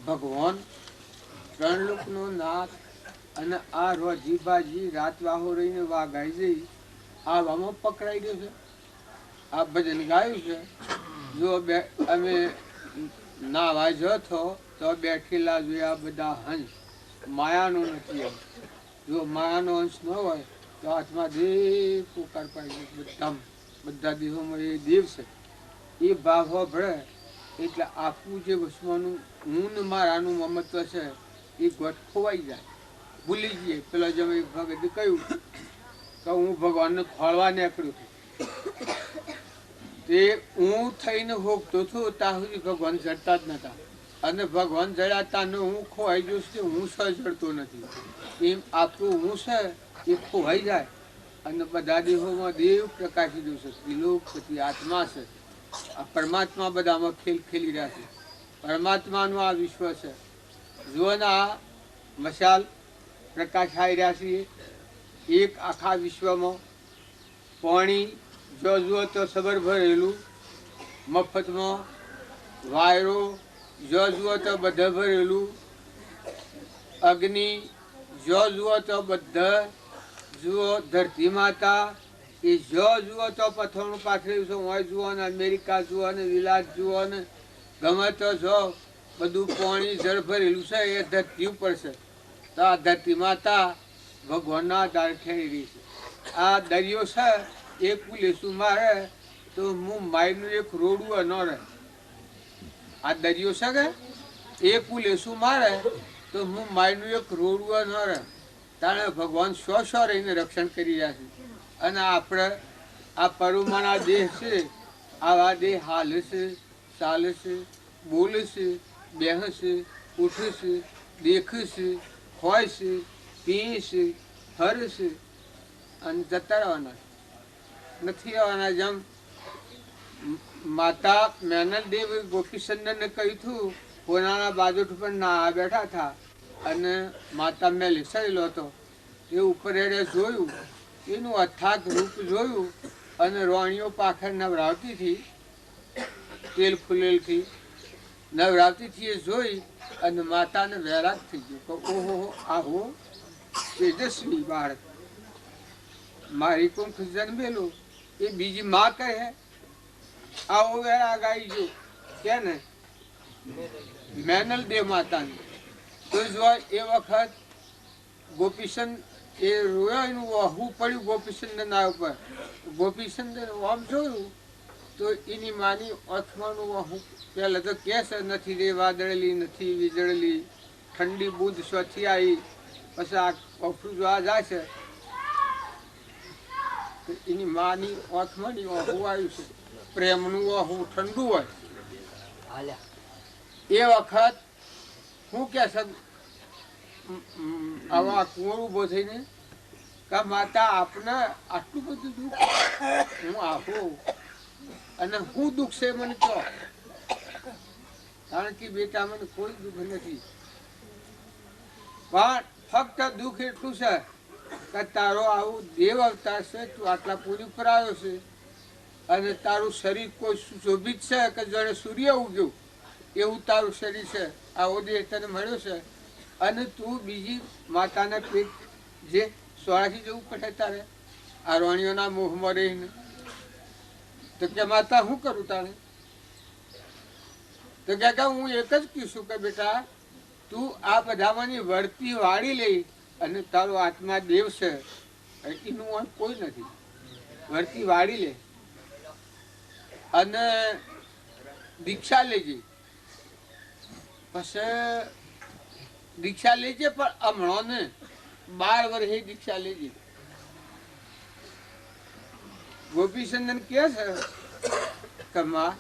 ભગવાન ત્રણ લોકનો નાથ અને આ રોજીબાજી રાત વાહો રહીને વાગાઈ જઈ આવામાં પકડાઈ ગયો છે. આ ભજન ગાયું છે. જો અમે નાવા જતો તો બેઠેલા જોયા બધા હંસ, માયાનો નથી. જો માયાનો અંશ ન હોય તો આત્મા દેવ પુકાર પાડી બધા દેહોમાં એ દેવ છે. એ ભાવ ભળે એટલે આપવું જે વસ્તુનું હું ને મારાનું મમત્વ છે એ ગોઠ ખોવાઈ જાય, ભૂલી જઈએ. પેલા જમે ભગતે કહ્યું કે હું ભગવાનને ખોળવા નીકળ્યું છું. તે હું થઈને હોકતો હતો ત્યાં સુધી ભગવાન જડતા જ નતા, અને ભગવાન જડ્યા તાને હું ખોવાઈ ગયો છું. હું સહ જડતો નથી. એમ આપણું હું છે એ ખોવાઈ જાય અને બધા દેહોમાં દેવ પ્રકાશી જશે. ત્રિલોક પછી આત્મા છે. આ પરમાત્મા બધામાં ખેલ ખેલી રહ્યા છે. પરમાત્માનું આ વિશ્વ છે. જુઓના મશાલ પ્રકાશ આવી રહ્યા છીએ. એક આખા વિશ્વમાં પાણી જો જુઓ તો સબર ભરેલું, મફતમાં વાયરો જો જુઓ તો બધા ભરેલું, અગ્નિ જો જુઓ તો બધા જુઓ, ધરતી માતા એ જો જુઓ તો પથ્થરનું પાથરેલું છે. હોય જુઓ ને અમેરિકા જુઓ ને વિલાસ જુઓ ને ગમે તો જો બધું પાણી જળ ભરેલું છે. એ ધરતી ઉપર છે. તો આ ધરતી માતા ભગવાનના આધાર ઠેરી રહી છે. આ દરિયો છે એ પુલેસું મારે તો હું માયનું એક રોડું ન રહે. આ દરિયો છે કે એ પુલેસું મારે તો હું માયનું એક રોડું ન રહે. તાણે ભગવાન સ્વ રહીને રક્ષણ કરી રહ્યા છે. અને આપણે આ પરુમાના દેહ છે. આવા દેહ હાલે છે, ચાલે છે, બોલે છે, બેસે છે, ઉઠે છે, દેખે છે, હોય છે, પીએ છે, ફરે છે અને જતા રહેવાના નથી આવવાના. જેમ માતા મેનલ દેવ ગોપીચંદનને કહ્યું હતું, પોતાના બાજુ પર ના બેઠા હતા અને માતા મેં લીસેલો હતો. એ ઉપર એણે જોયું, એનું અથાગ રૂપ જોયું અને રોણીઓ પાખર નવરાવતી હતી, તેલ ફૂલેલથી નવરાવતી હતી. એ જોઈ અને માતાને વૈરાગ થઈ ગયો કે ઓહો આહો તેજસ્વી બાળક મારી કુંખ જન્મેલું એ બીજી માં કહે. આવો વૈરાગ આવી ગયો કે ને મેનલ દેવ માતાને. તો જો એ વખત ગોપીચંદ એ રોયો, એનું વહુ પડ્યું ગોપીચંદન ના ઉપર. ગોપીચંદન આમ જોયું તો એની માની આંખમાંનું વહુ પહેલાં તો કે છે નથી રે વાદળેલી, નથી વીજળેલી, ઠંડી બુધ સ્વથી આવી. પછી આ કફરું જોવા જાય છે તો એની માની આંખમાંની વહુ આવ્યું છે. પ્રેમનું વહુ ઠંડુ હોય. એ વખત શું કે છે આવા કુંવર ઉભો થઈને કે માતા આપને આટલું બધું દુઃખ હું આપું અને હું દુઃખ છે મને કહો. કારણ કે બેટા મને કોઈ દુઃખ નથી, પણ ફક્ત દુઃખ એટલું છે કે તારો આવું દેવ અવતાર છે, તું આટલા પૂરી પર આવ્યો છે અને તારું શરીર કોઈ સુશોભિત છે કે જાણે સૂર્ય ઉગ્યું એવું તારું શરીર છે. આવો દેહ તને મળ્યો છે અને તું બીજી માતાના પેટ જે સોળાથી જવું પડે તારે આ રોણીઓના મોહમાં રહીને. તો કે માતા શું કરું તારે? તો કે હું એક જ કહીશું કે બેટા તું આ બધામાંની વર્તી વાળી લઈ અને તારો આત્મા દેવ છે એનું કોઈ નથી. વર્તી વાળી લે અને દીક્ષા લેજે. પછી દીક્ષા લેજે પણ હમણાં ને 12 વર્ષે દીક્ષા લેજે. ગોપીચંદન કે છે કે માં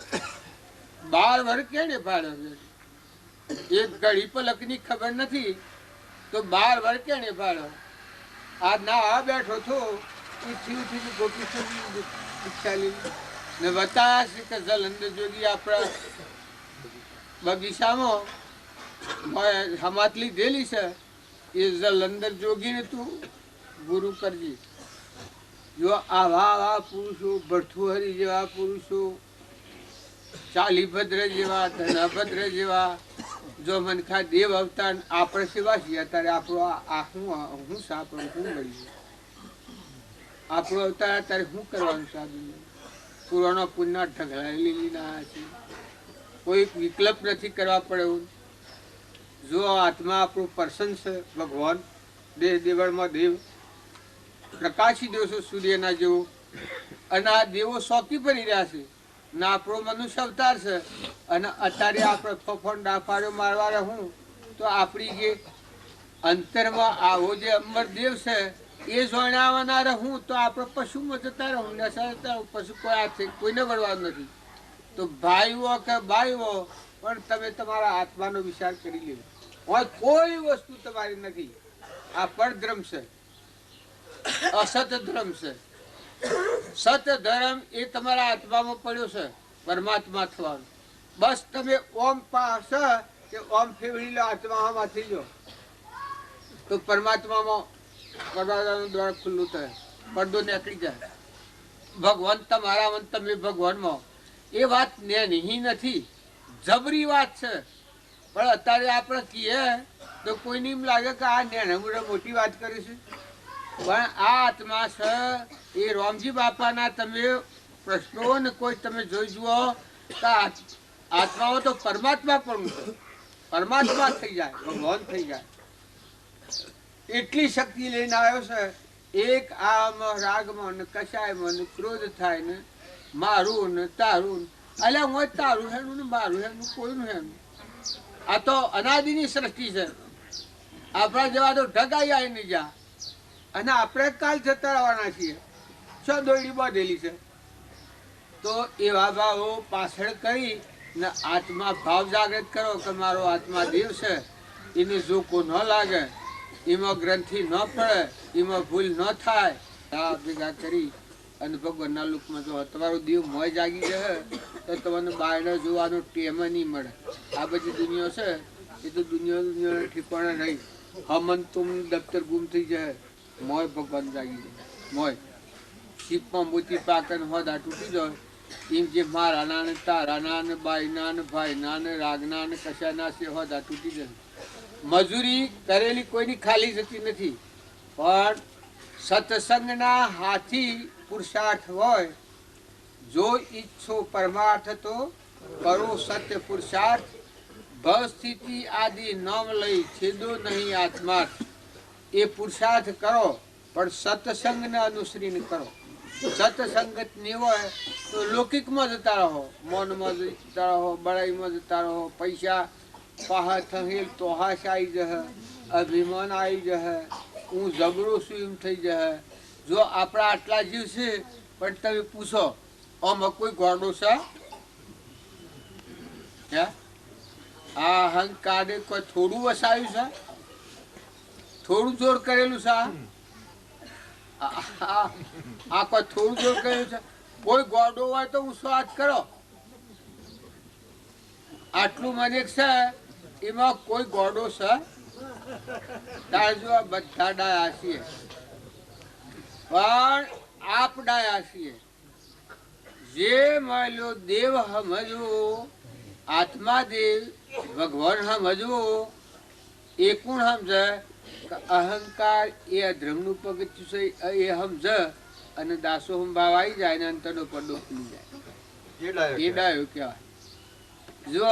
12 વર્ષ કેને પાડ્યો? એક ઘડી પલકની ખબર નથી તો 12 વર્ષ કેને પાડ્યો? આ ના આ બેઠો છો એ ગોપીચંદ દીક્ષા લીધી ને બતાવ્યા છે કે જલંધર જોગી આપણા બગીચામાં હમાત લીધેલી છે. એ જલંધર જોગીને તું ગુરુ કરજે. જો આવા પુરુષો, ભર્તૃહરિ જેવા પુરુષો, ચાલીભદ્ર જેવા, ધનભદ્ર જેવા, જો મનખા દેવ અવતાર આપણે સેવા છીએ. અત્યારે આપણો હું સાપડું શું મળીએ? આપણો અવતાર અત્યારે શું કરવાનું સાધુ? પુરાણો પુણ્ય ઢગલાઈ લીધા છે. કોઈ વિકલ્પ નથી કરવા પડે એવું. જો આત્મા આપણું પર્સન છે, ભગવાન દેહ દેવળમાં દેવ પ્રકાશી દેવસો સૂર્યના જેવો, અને આ દેવો શોકી પડી રહ્યા છે ને આપણો મનુષ્ય અવતાર છે. અને અત્યારે આપણે ફફણ ડાફાળો મારવા હું તો આપણી જે અંતરમાં આવો જે અમરદેવ છે એ જોણાવવાના રહું તો આપણે પશુમાં જતા રહું ને પશુ કોઈ હાથ કોઈને વળવાનું નથી. તો ભાઈઓ કે બાઈઓ પણ તમે તમારા આત્માનો વિચાર કરી લેવો. કોઈ વસ્તુ તમારી નથી. આ પરધર્મ છે, અસત ધર્મ છે. સત ધર્મ એ તમારા આત્મામાં પડ્યો છે, પરમાત્મા થવાનું. બસ તમે ઓમ પાસે કે ઓમ ફેવડી લો, આત્મામાં થઈ જાઓ તો પરમાત્મામાં પરમાત્માનું દ્વાર ખુલ્લું થાય, પડદો નીકળી જાય. ભગવાન તમારામાં, તમે ભગવાનમાં. એ વાત નહીં નથી, જબરી વાત છે. પણ અત્યારે આપણે કહીએ તો કોઈને એમ લાગે કે આ નેના મોટી વાત કરીશું. પણ આ આત્મા છે એ રામજી બાપાના તમે પ્રશ્નો ને કોઈ તમે જોઈ જુઓ તો આત્માઓ તો પરમાત્મા પણ છે, પરમાત્મા થઈ જાય, ભગવાન થઈ જાય. એટલી શક્તિ લઈને આવ્યો છે. એક આમાં રાગમાં ને કશાયમાં ને ક્રોધ થાય ને મારું ને તારું, અલ્યા હું તારું હેનું ને મારું હેનું કોઈનું હેનું. આ તો અનાદિની સૃષ્ટિ છે. આપણા જેવા તો ઢગાઈ આવીને જા અને આપણે કાલ જતા રહેવાના છીએ. શું દોરડી બાંધેલી છે? તો એવા ભાવો પાછળ કરી ને આત્મા ભાવ જાગૃત કરો કે મારો આત્મા દેવ છે, એને જોકો ન લાગે, એમાં ગ્રંથિ ન પડે, એમાં ભૂલ ન થાય. આ ભેગા કરી અને ભગવાનના લુકમાં જો તમારો દેવ મોય જાગી જશે તો તમને બાયણે જોવાનો ટેમ નહીં મળે. આ બધી દુનિયા છે એ તો દુનિયા ઠેકાણા નહીં. હમન તુમ દફતર ગુમ થઈ જાય, મોય ભગવાન જાગી જાય. મોય શીપમાં મોતી પાકે ને હોદા તૂટી જાય એમ જે મારાના ને તારાના ને બાઈના ને ભાઈના ને રાગના ને કશાના છે હોદા તૂટી જાય. મજૂરી કરેલી કોઈની ખાલી જતી નથી. પણ સત્સંગના હાથી પુરુષાર્થ હોય. જો ઈચ્છો પરમાર્થ તો કરો સત્ય પુરુષાર્થ. ભવ સ્થિતિ આદિ નામ લઈ છેદો નહીં આત્માર્થ. એ પુરુષાર્થ કરો પણ સત્સંગને અનુસરીને કરો. સત્સંગત નહીં હોય તો લૌકિકમાં જતા રહો, મૌનમાં જતા રહો, બળાઈમાં જતા રહો, પૈસા પાહા થહેલ તોહાશ આવી જશે, અભિમાન આવી જશે, હું જબરો છું એમ થઈ જશે. જો આપણા આટલા જીવ છે પણ તમે પૂછો આમાં કોઈ ગોડો છે? આ અહંકારે કોઈ થોડું વસાવ્યું છે? થોડું જોર કરેલું છે? આ કોઈ થોડું જોર કરેલું છે? કોઈ ગોડો હોય તો હું સ્વાદ કરો. આટલું મને છે એમાં કોઈ ગોડો છે? જો બધા ડાયા છીએ પણ આપ ડાયા છીએ. જે માલ્યો દેવ સમજવો, આત્મા દેવ ભગવાન સમજવો, એ કોણ સમજે? અહંકાર એ અધર્મનું પગથિયું છે એ સમજે અને દાસો સંભાવ આવી જાય ને અંતરનો પડદો ખુલી જાય. એ ડાયો કહેવાય. જો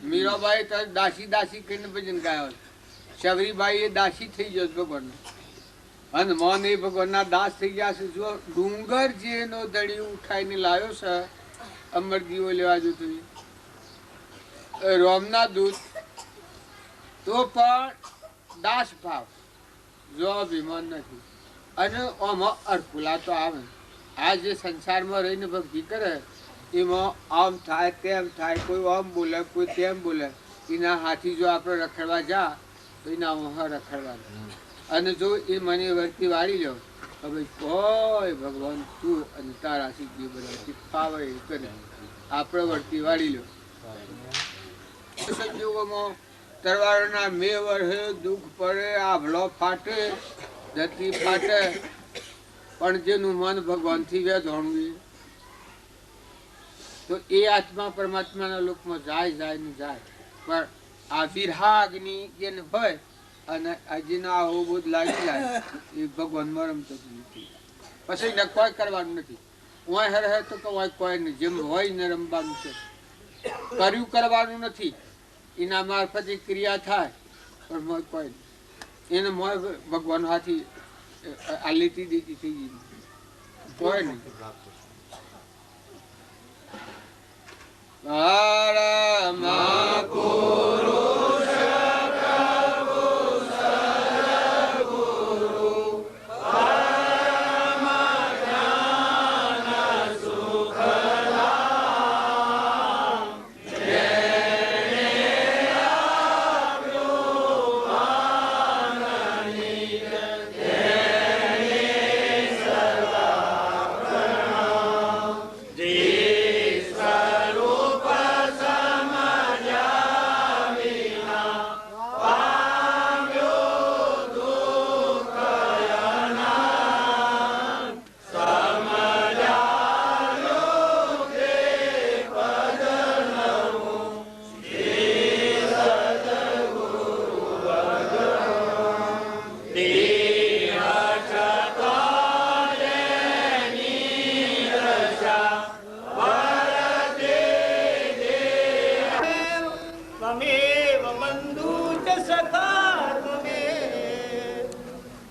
મીરાબાઈ તો દાસી દાસી કહીને ભજન ગાયો, શબરીબાઈ એ દાસી થઈ ગયો ભગવાન, હનુમાન એ ભગવાનના દાસ થઈ ગયા છે. જો ડુંગર જેનો દડી ઉઠાઈને લાવ્યો છે અમર દીવો લેવા જોતું રોમના દૂત તો પણ દાસ ભાવ, જો અભિમાન નથી. અને આમાં અડકુલા તો આવે. આ જે સંસારમાં રહીને ભક્તિ કરે એમાં આમ થાય તેમ થાય, કોઈ આમ બોલે કોઈ તેમ બોલે. એના હાથી જો આપણે રખડવા જા તો એના વહાં રખડવા. અને જો એ મને વર્તી વાળી લો તો ભાઈ કોઈ ભગવાન તું અને તારા શીખી બધા ફાવે એ કરે. આપણે વર્તી વાળી લો. સંજોગોમાં તરવારના મેં વર્ષે દુઃખ પડે, આભલો ફાટે, ધરતી ફાટે પણ જેનું મન ભગવાનથી વેધણું તો એ આત્મા પરમાત્માના લોકમાં જાય ને જાય. પણ આ વિરાગની જેને હોય અને જેને આવું બધું લાગી જાય એ ભગવાનમાં રમતો જ નથી. પછી એને કોઈ કરવાનું નથી. ઓય હરે તો કોઈ નહીં, જેમ હોય ને રમવાનું છે. કર્યું કરવાનું નથી, એના મારફતે ક્રિયા થાય પણ મોય કોઈ નહીં. એને મોય ભગવાન હાથી આ લીટી દીધી થઈ ગઈ કોઈ નહીં.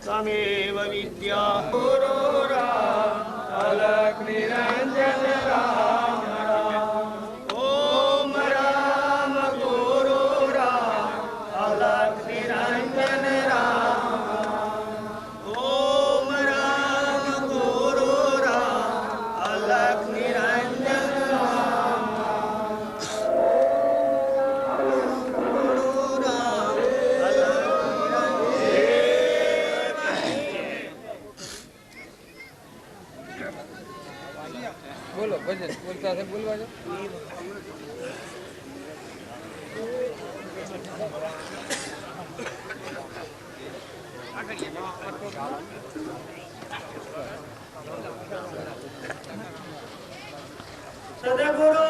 त्वमेव विद्या गुरुरा अलग निरंजन राम राम ओम राम गुरु राम अलग निरंजन राम ओम राम गुरु राम अलग निरंजन राम गुरु राम अलग બોલો ભજન બોલતા હશે બોલવા જો. સદગુરુ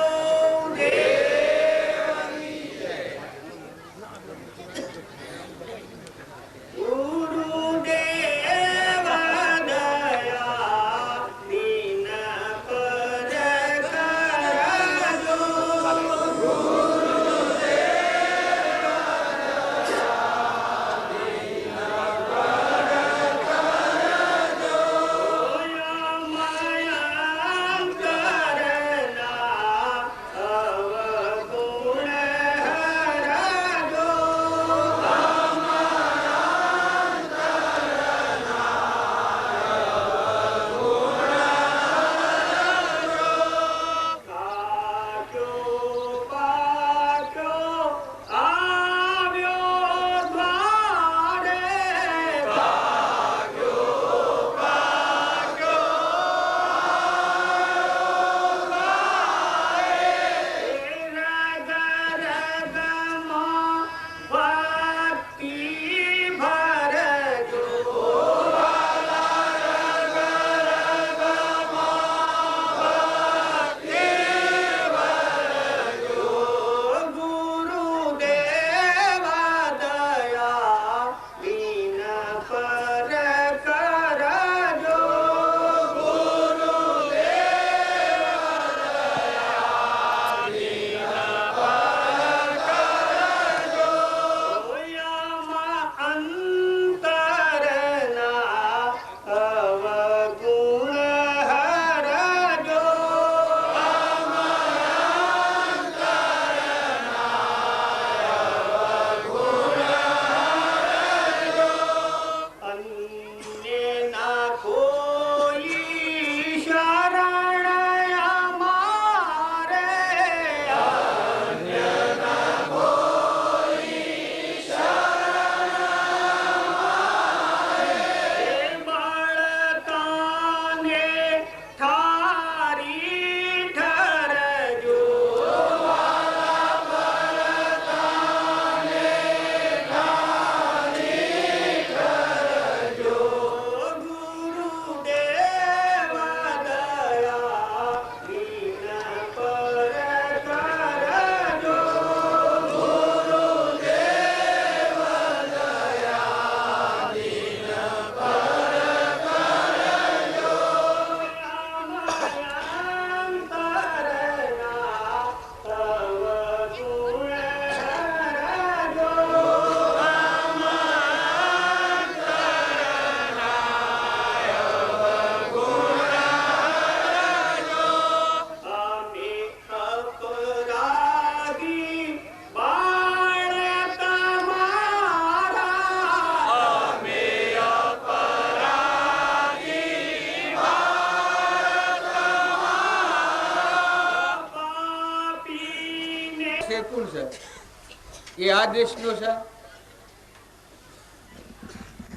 એ આ દેશનો છે?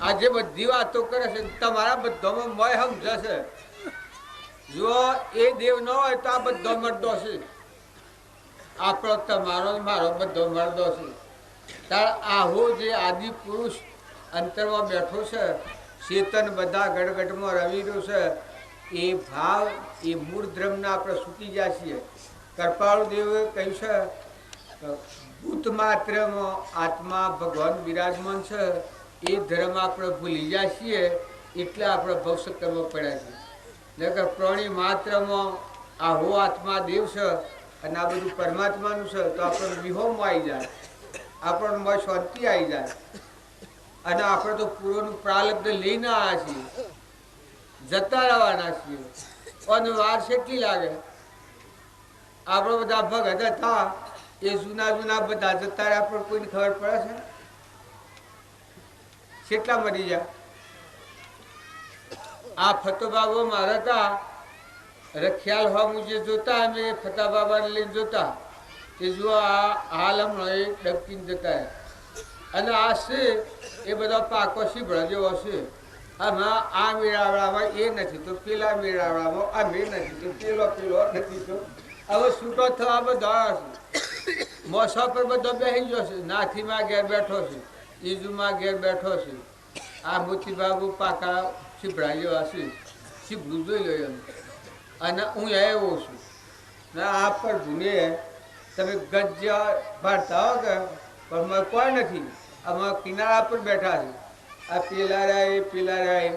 આજે બધી વાતો કરે છે તમારા બધામાં મય સમજશે. જો એ દેવ ન હોય તો આ બધો મરદો છે, આપણો તમારો મારો બધો મરદો છે. તાર આહો જે આદિ પુરુષ અંતરમાં બેઠો છે, ચેતન બધા ગડગડમાં રવિરો છે, એ ભાવ એ મૂળ ધર્મના આપણે સૂકી ગયા છીએ. કૃપાળુ દેવે કહ્યું છે ભૂત માત્રમાં આત્મા ભગવાન બિરાજમાન છે, એ ધર્મ આપણે ભૂલી જાય છીએ એટલે આપણે ભવસક્કરમાં પડ્યા છીએ. નકર પ્રાણી માત્રમાં આહો આત્મા દેવ છે અને આ બધું પરમાત્માનું છે તો આપણને વિહોમમાં આવી જાય, આપણને શાંતિ આવી જાય. અને આપણે તો પૂર્વનું પ્રાલબ્ધ લઈને આવ્યા છીએ, જતા રહેવાના છીએ. અને વાર કેટલી લાગે? આપણે બધા ભગત હતા એ જૂના જૂના બધા જતા રહ્યા પણ કોઈને ખબર પડે છે? કેટલા મરી જાય? આ ફતો બાબો મારા હતા રખિયાલ હોમ જે જોતા અમે ફતા બાબાને લઈને જોતા એ જો આ હાલ હમણાં એ ડબકીને જતા અને આ છે એ બધા પાકો શીભળા જેવો છે. આમાં આ મેળાવડામાં એ નથી તો પેલા મેળાવડામાં આ મેળ નથી તો પેલો નથી તો હવે છૂટો થવા બધા છે. મોસા પર બધો બેસી ગયો છે. નાથીમાં ઘેર બેઠો છે, ઈજુમાં ઘેર બેઠો છે. આ મોતીબાબુ પાકા શીભળા જેવા છે, શીભડું જોઈ લો એમ. અને હું એવો છું ને આ પર ભૂને તમે ગજ્જા ભરતા હો કે પણ કોઈ નથી. આમાં કિનારા પર બેઠા છે. આ પેલા રહ્યા પેલા રહ્યા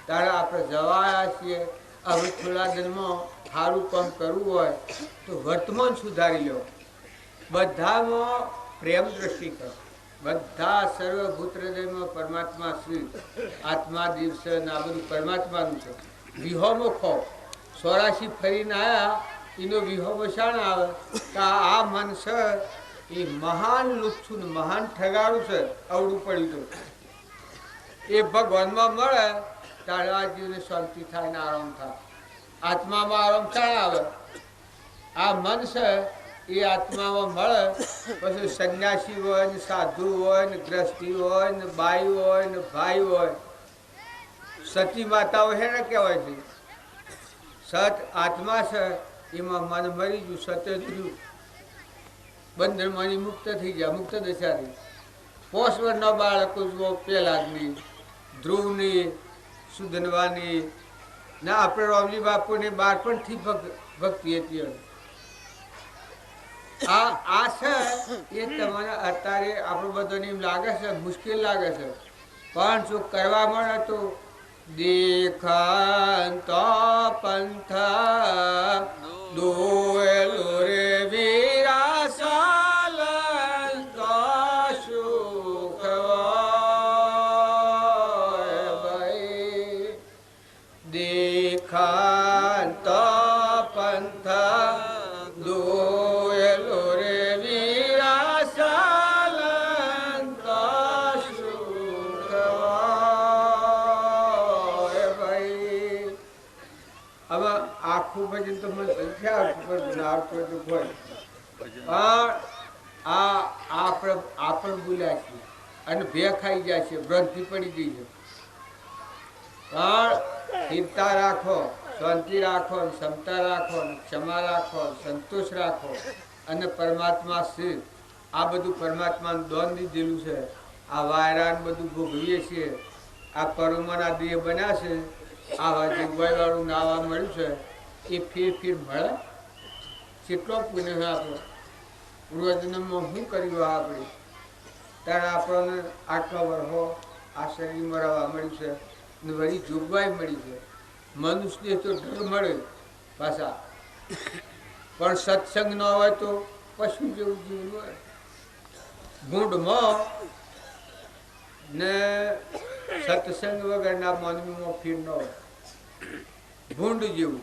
તારે આપણે જવાયા છીએ. હવે થોડા દિનમાં સારું કામ કરવું હોય તો વર્તમાન સુધારી લો. બધામાં પ્રેમ દ્રષ્ટિ કરો. બધા સર્વભૂત હૃદયમાં પરમાત્મા શ્રી આત્મા દિવસે ને આ બધું પરમાત્માનું છે. વિહોમો ખો 84 ફરીને આવ્યા એનો વિહોમો શાણ આવે કે આ મન છે એ મહાન લુચ્છું ને મહાન ઠગાડું છે. અવડું પડ્યું તો એ ભગવાનમાં મળે ત્યારે આ જીવને શાંતિ થાય ને આરામ થાય. આત્મામાં આરામ ચાણ આવે. આ મન છે એ આત્મામાં મળે પછી સંન્યાસી હોય ને સાધુ હોય ને ગ્રસ્તી હોય ને બાઈ હોય ને ભાઈ હોય. સતી માતાઓ હેને કહેવાય છે. સત આત્મા છે એમાં મન મરી ગયું, સત્ય થયું, બંધનમાંથી મુક્ત થઈ ગયા, મુક્ત દશાથી. 5 વર્ષના બાળકો જુઓ પેલાની ધ્રુવની સુધનવાની ના આપણે રોમલી બાપુની બાળપણથી ભક્તિ હતી. આ છે એ તમને અત્યારે આપણું બધાને એમ લાગે છે મુશ્કેલ લાગે છે પણ જો કરવા મળે તો દેખાંતો પંથ દોયલો રે વીરા સાલંતો સુખ ભાઈ દેખાંતો પંથ દોયલો રે વીરા સાલંતો સુખ ભાઈ. હવે આખું ભજન તો મને સંખ્યા આવતું હોય પણ આપણે ભૂલ્યા છીએ અને ભે ખાઈ જાય છે, ભ્રાંતિ પડી ગઈ છે. પણ સ્થિરતા રાખો, શાંતિ રાખો, ક્ષમતા રાખો, ક્ષમા રાખો, સંતોષ રાખો અને પરમાત્મા સ્થિર. આ બધું પરમાત્માનું દોન દીધેલું છે. આ વાયરાન બધું ભોગવીએ છીએ. આ પરોમાના દેહ બન્યા છે. આવા જોગવાઈવાળું નાવા મળ્યું છે એ ફીર મળે. કેટલો પુણ્ય છે આપણો. પૂર્વજન્મમાં શું કર્યું આપણે ત્યારે આપણને આટલો વર્ષો આ શરીરમાં રહેવા મળ્યું છે ને વળી જોગવાઈ મળી છે. મનુષ્યને તો ડર મળે પાછા પણ સત્સંગ ન હોય તો પશુ જેવું જીવન હોય. ભૂંડમાં ને સત્સંગ વગરના માનવીમાં ફીર ન હોય. ભૂંડ જેવું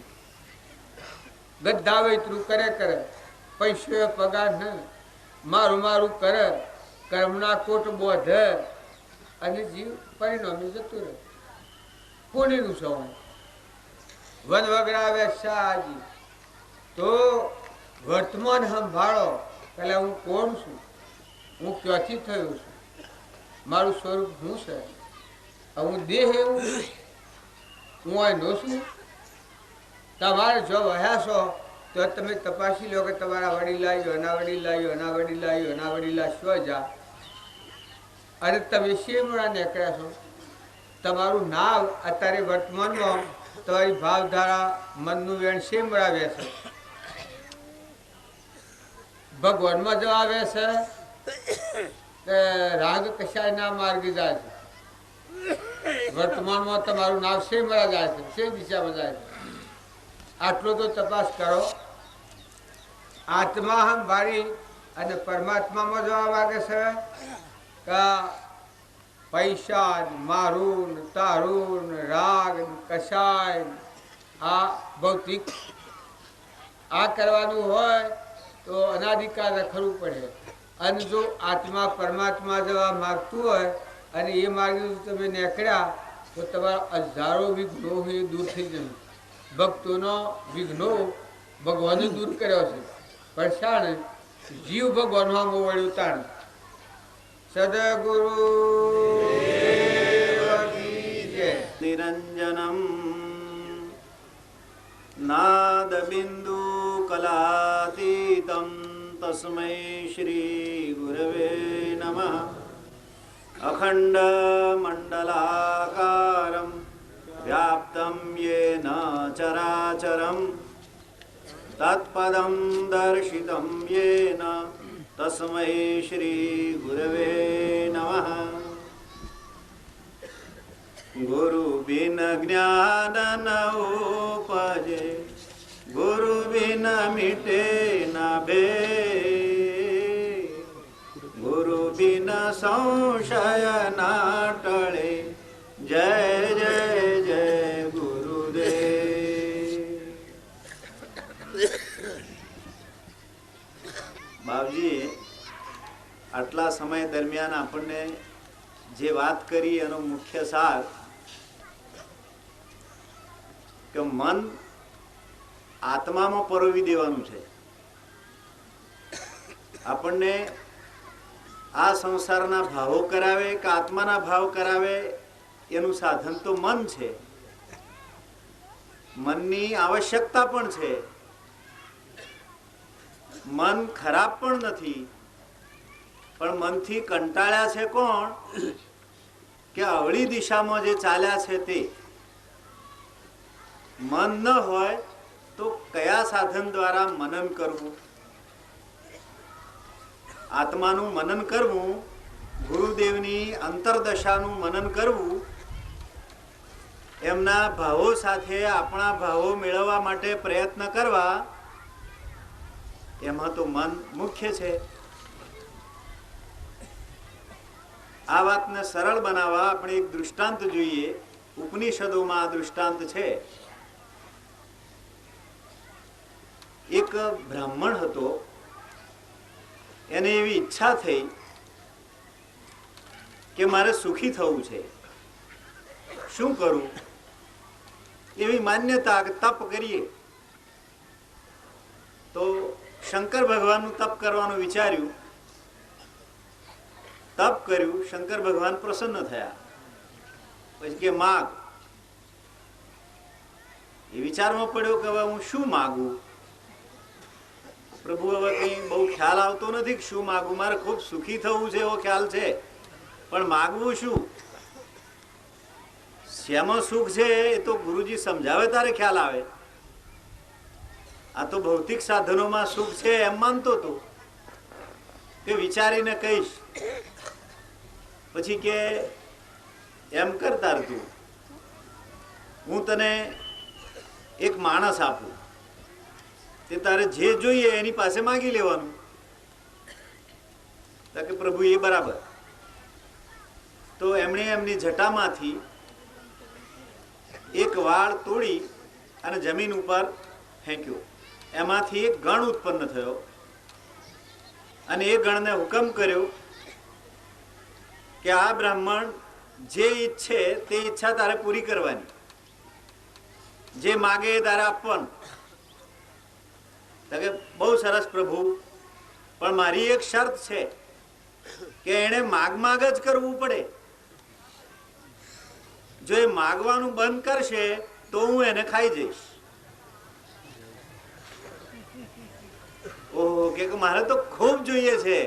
ગધા વૈતરું કરે પૈસો પગાર ન મારું કરે, કર્મના કોટ બોધે અને જીવ પરિણામે જતું રહે. કોણીનું સવાલ વન વગડાવે શાહજી તો વર્તમાન સંભાળો. પેલા હું કોણ છું હું ક્યાંથી થયો છું, મારું સ્વરૂપ શું છે, હું દેહ એવું છું, હું અહીંનો છું. તમારે જો વહ્યા છો તો તમે તપાસી લો કે તમારા વડીલાઈઓ એના વડીલાઈઓ એના વડીલાઈઓ એના વડીલા શું જા, અને તમે શેમડા નીકળ્યા છો. તમારું નામ અત્યારે વર્તમાનમાં તમારી ભાવધારા મનનું વેણ શેમડા વેસે, ભગવાનમાં જો આવે છે કે રાગ કશાયના માર્ગે જાય છે. વર્તમાનમાં તમારું નામ શેમડા જાય છે, શે દિશામાં જાય છે. આટલો તો તપાસ કરો. આત્મા હમ ભારી અને પરમાત્મામાં જવા માંગે છે કે પૈસા મારું તારું રાગ કશાય આ ભૌતિક આ કરવાનું હોય તો અનાધિકાર રખડવું પડે. અને જો આત્મા પરમાત્મા જવા માગતું હોય અને એ માર્ગે તમે નીકળ્યા તો તમારા હજારો વિઘ્નો એ દૂર થઈ જશે. ભક્તોનો વિઘ્નો ભગવાને દૂર કર્યો છે, પણ શાણે જીવ ભગવાનમાં વળ્યું તાણ. સદગુરુ નિરંજનમ નાદબિંદુ કલાતીતમ તસ્મૈ શ્રી ગુરવે નમઃ. અખંડ મંડલાકારમ વ્યાપ્તમ યેન ચરાચરમ તત્પદમ દર્શિતમ યેન તસ્મૈ શ્રી ગુરવે નમઃ. ગુરુ બિન જ્ઞાન ન ઉપજે, ગુરુ બિન મિટે ન ભેદ, ગુરુ બિન સંશય ના ટળે. જય જય જય ગુરુદેવ. બાપજીએ આટલા સમય દરમિયાન આપણને જે વાત કરી એનો મુખ્ય સાર કે મન આત્મામાં પરોવી દેવાનું છે. આપણને આ સંસારના ભાવો કરાવે કે આત્માના ભાવ કરાવે એનું સાધન તો મન છે. મનની આવશ્યકતા પણ છે. મન ખરાબ પણ નથી, પણ મનથી કંટાળ્યા છે કોણ? કે અવળી દિશામાં જે ચાલ્યા છે તે. મન ન હોય તો કયા સાધન દ્વારા મનન કરવું? આત્માનું મનન કરવું, ગુરુદેવની અંતરદશાનું મનન કરવું, એમના ભાવો સાથે આપણા ભાવો મેળવવા માટે પ્રયત્ન કરવા, એમાં તો મન મુખ્ય છે. આ વાતને સરળ બનાવવા આપણે એક દૃષ્ટાંત જોઈએ. ઉપનિષદોમાં આ દૃષ્ટાંત છે. એક બ્રાહ્મણ હતો, એને એવી ઈચ્છા થઈ કે મારે સુખી થવું છે. શું કરું? એવી માન્યતા કે તપ કરીએ. તો શંકર ભગવાનનું તપ કરવાનું વિચાર્યું. તપ કર્યું, શંકર ભગવાન પ્રસન્ન થયા. પછી કે માગ. એ વિચારમાં પડ્યો કે હવે હું શું માગું? પ્રભુ હવે કઈ બહુ ખ્યાલ આવતો નથી કે શું માગું. મારે ખૂબ સુખી થવું છે એવો ખ્યાલ છે, પણ માગવું શું? શેમાં સુખ છે એ તો ગુરુજી સમજાવે તારે ખ્યાલ આવે. આ તો ભૌતિક સાધનોમાં સુખ છે એમ માનતો હતો કે વિચારીને કહીશ. પછી કે એમ કરતા તું, હું તને એક માણસ આપું, તે તારે જે જોઈએ એની પાસે માગી લેવાનું. કે પ્રભુ એ બરાબર. તો એમણે એમની જટામાંથી એક વાળ તોડી અને જમીન ઉપર ફેંક્યો. એમાંથી એક ગણ ઉત્પન્ન થયો અને એ ગણને હુકમ કર્યો કે આ બ્રાહ્મણ જે ઈચ્છે તે ઈચ્છા તારે પૂરી કરવાની, જે માગે એ તારે આપવાનું. કે બહુ સરસ પ્રભુ, પણ મારી એક શરત છે કે એને માગ જ કરવું પડે. જો એ માગવાનું બંધ કરશે તો હું એને ખાઈ જઈશ. ઓહો, કે મારે તો ખૂબ જોઈએ છે,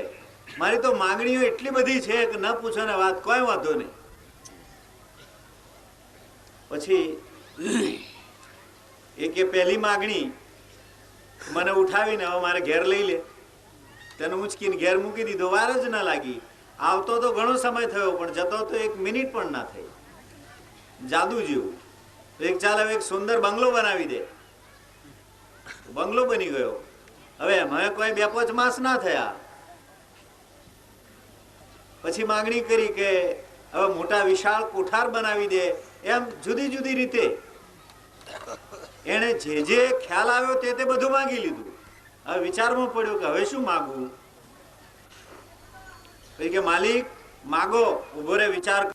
મારી તો માંગણીઓ એટલી બધી છે કે ન પૂછો ને વાત, કોઈ વાંધો નહીં. પછી એ કે પહેલી માગણી મને ઉઠાવીને હવે મારે ઘેર લઈ લે. તેને ઉંચકીને ઘેર મૂકી દીધો. વાર જ ના લાગી. આવતો તો ઘણો સમય થયો પણ જતો તો 1 મિનિટ પણ ના થઈ. જાદુ જેવું. એક ચાલ હવે એક સુંદર બંગલો બનાવી દે. બંગલો બની ગયો. હવે એમાં કોઈ 2-5 માસ ના થયા. પછી માંગણી કરી કે હવે મોટા વિશાળ કોઠાર બનાવી દે. એમ જુદી જુદી રીતે એને જે ખ્યાલ આવ્યો તે બધું માંગી લીધું. હવે વિચારમાં પડ્યું કે હવે શું માગવું. કે માલિક માગો, ઉભો રે વિચાર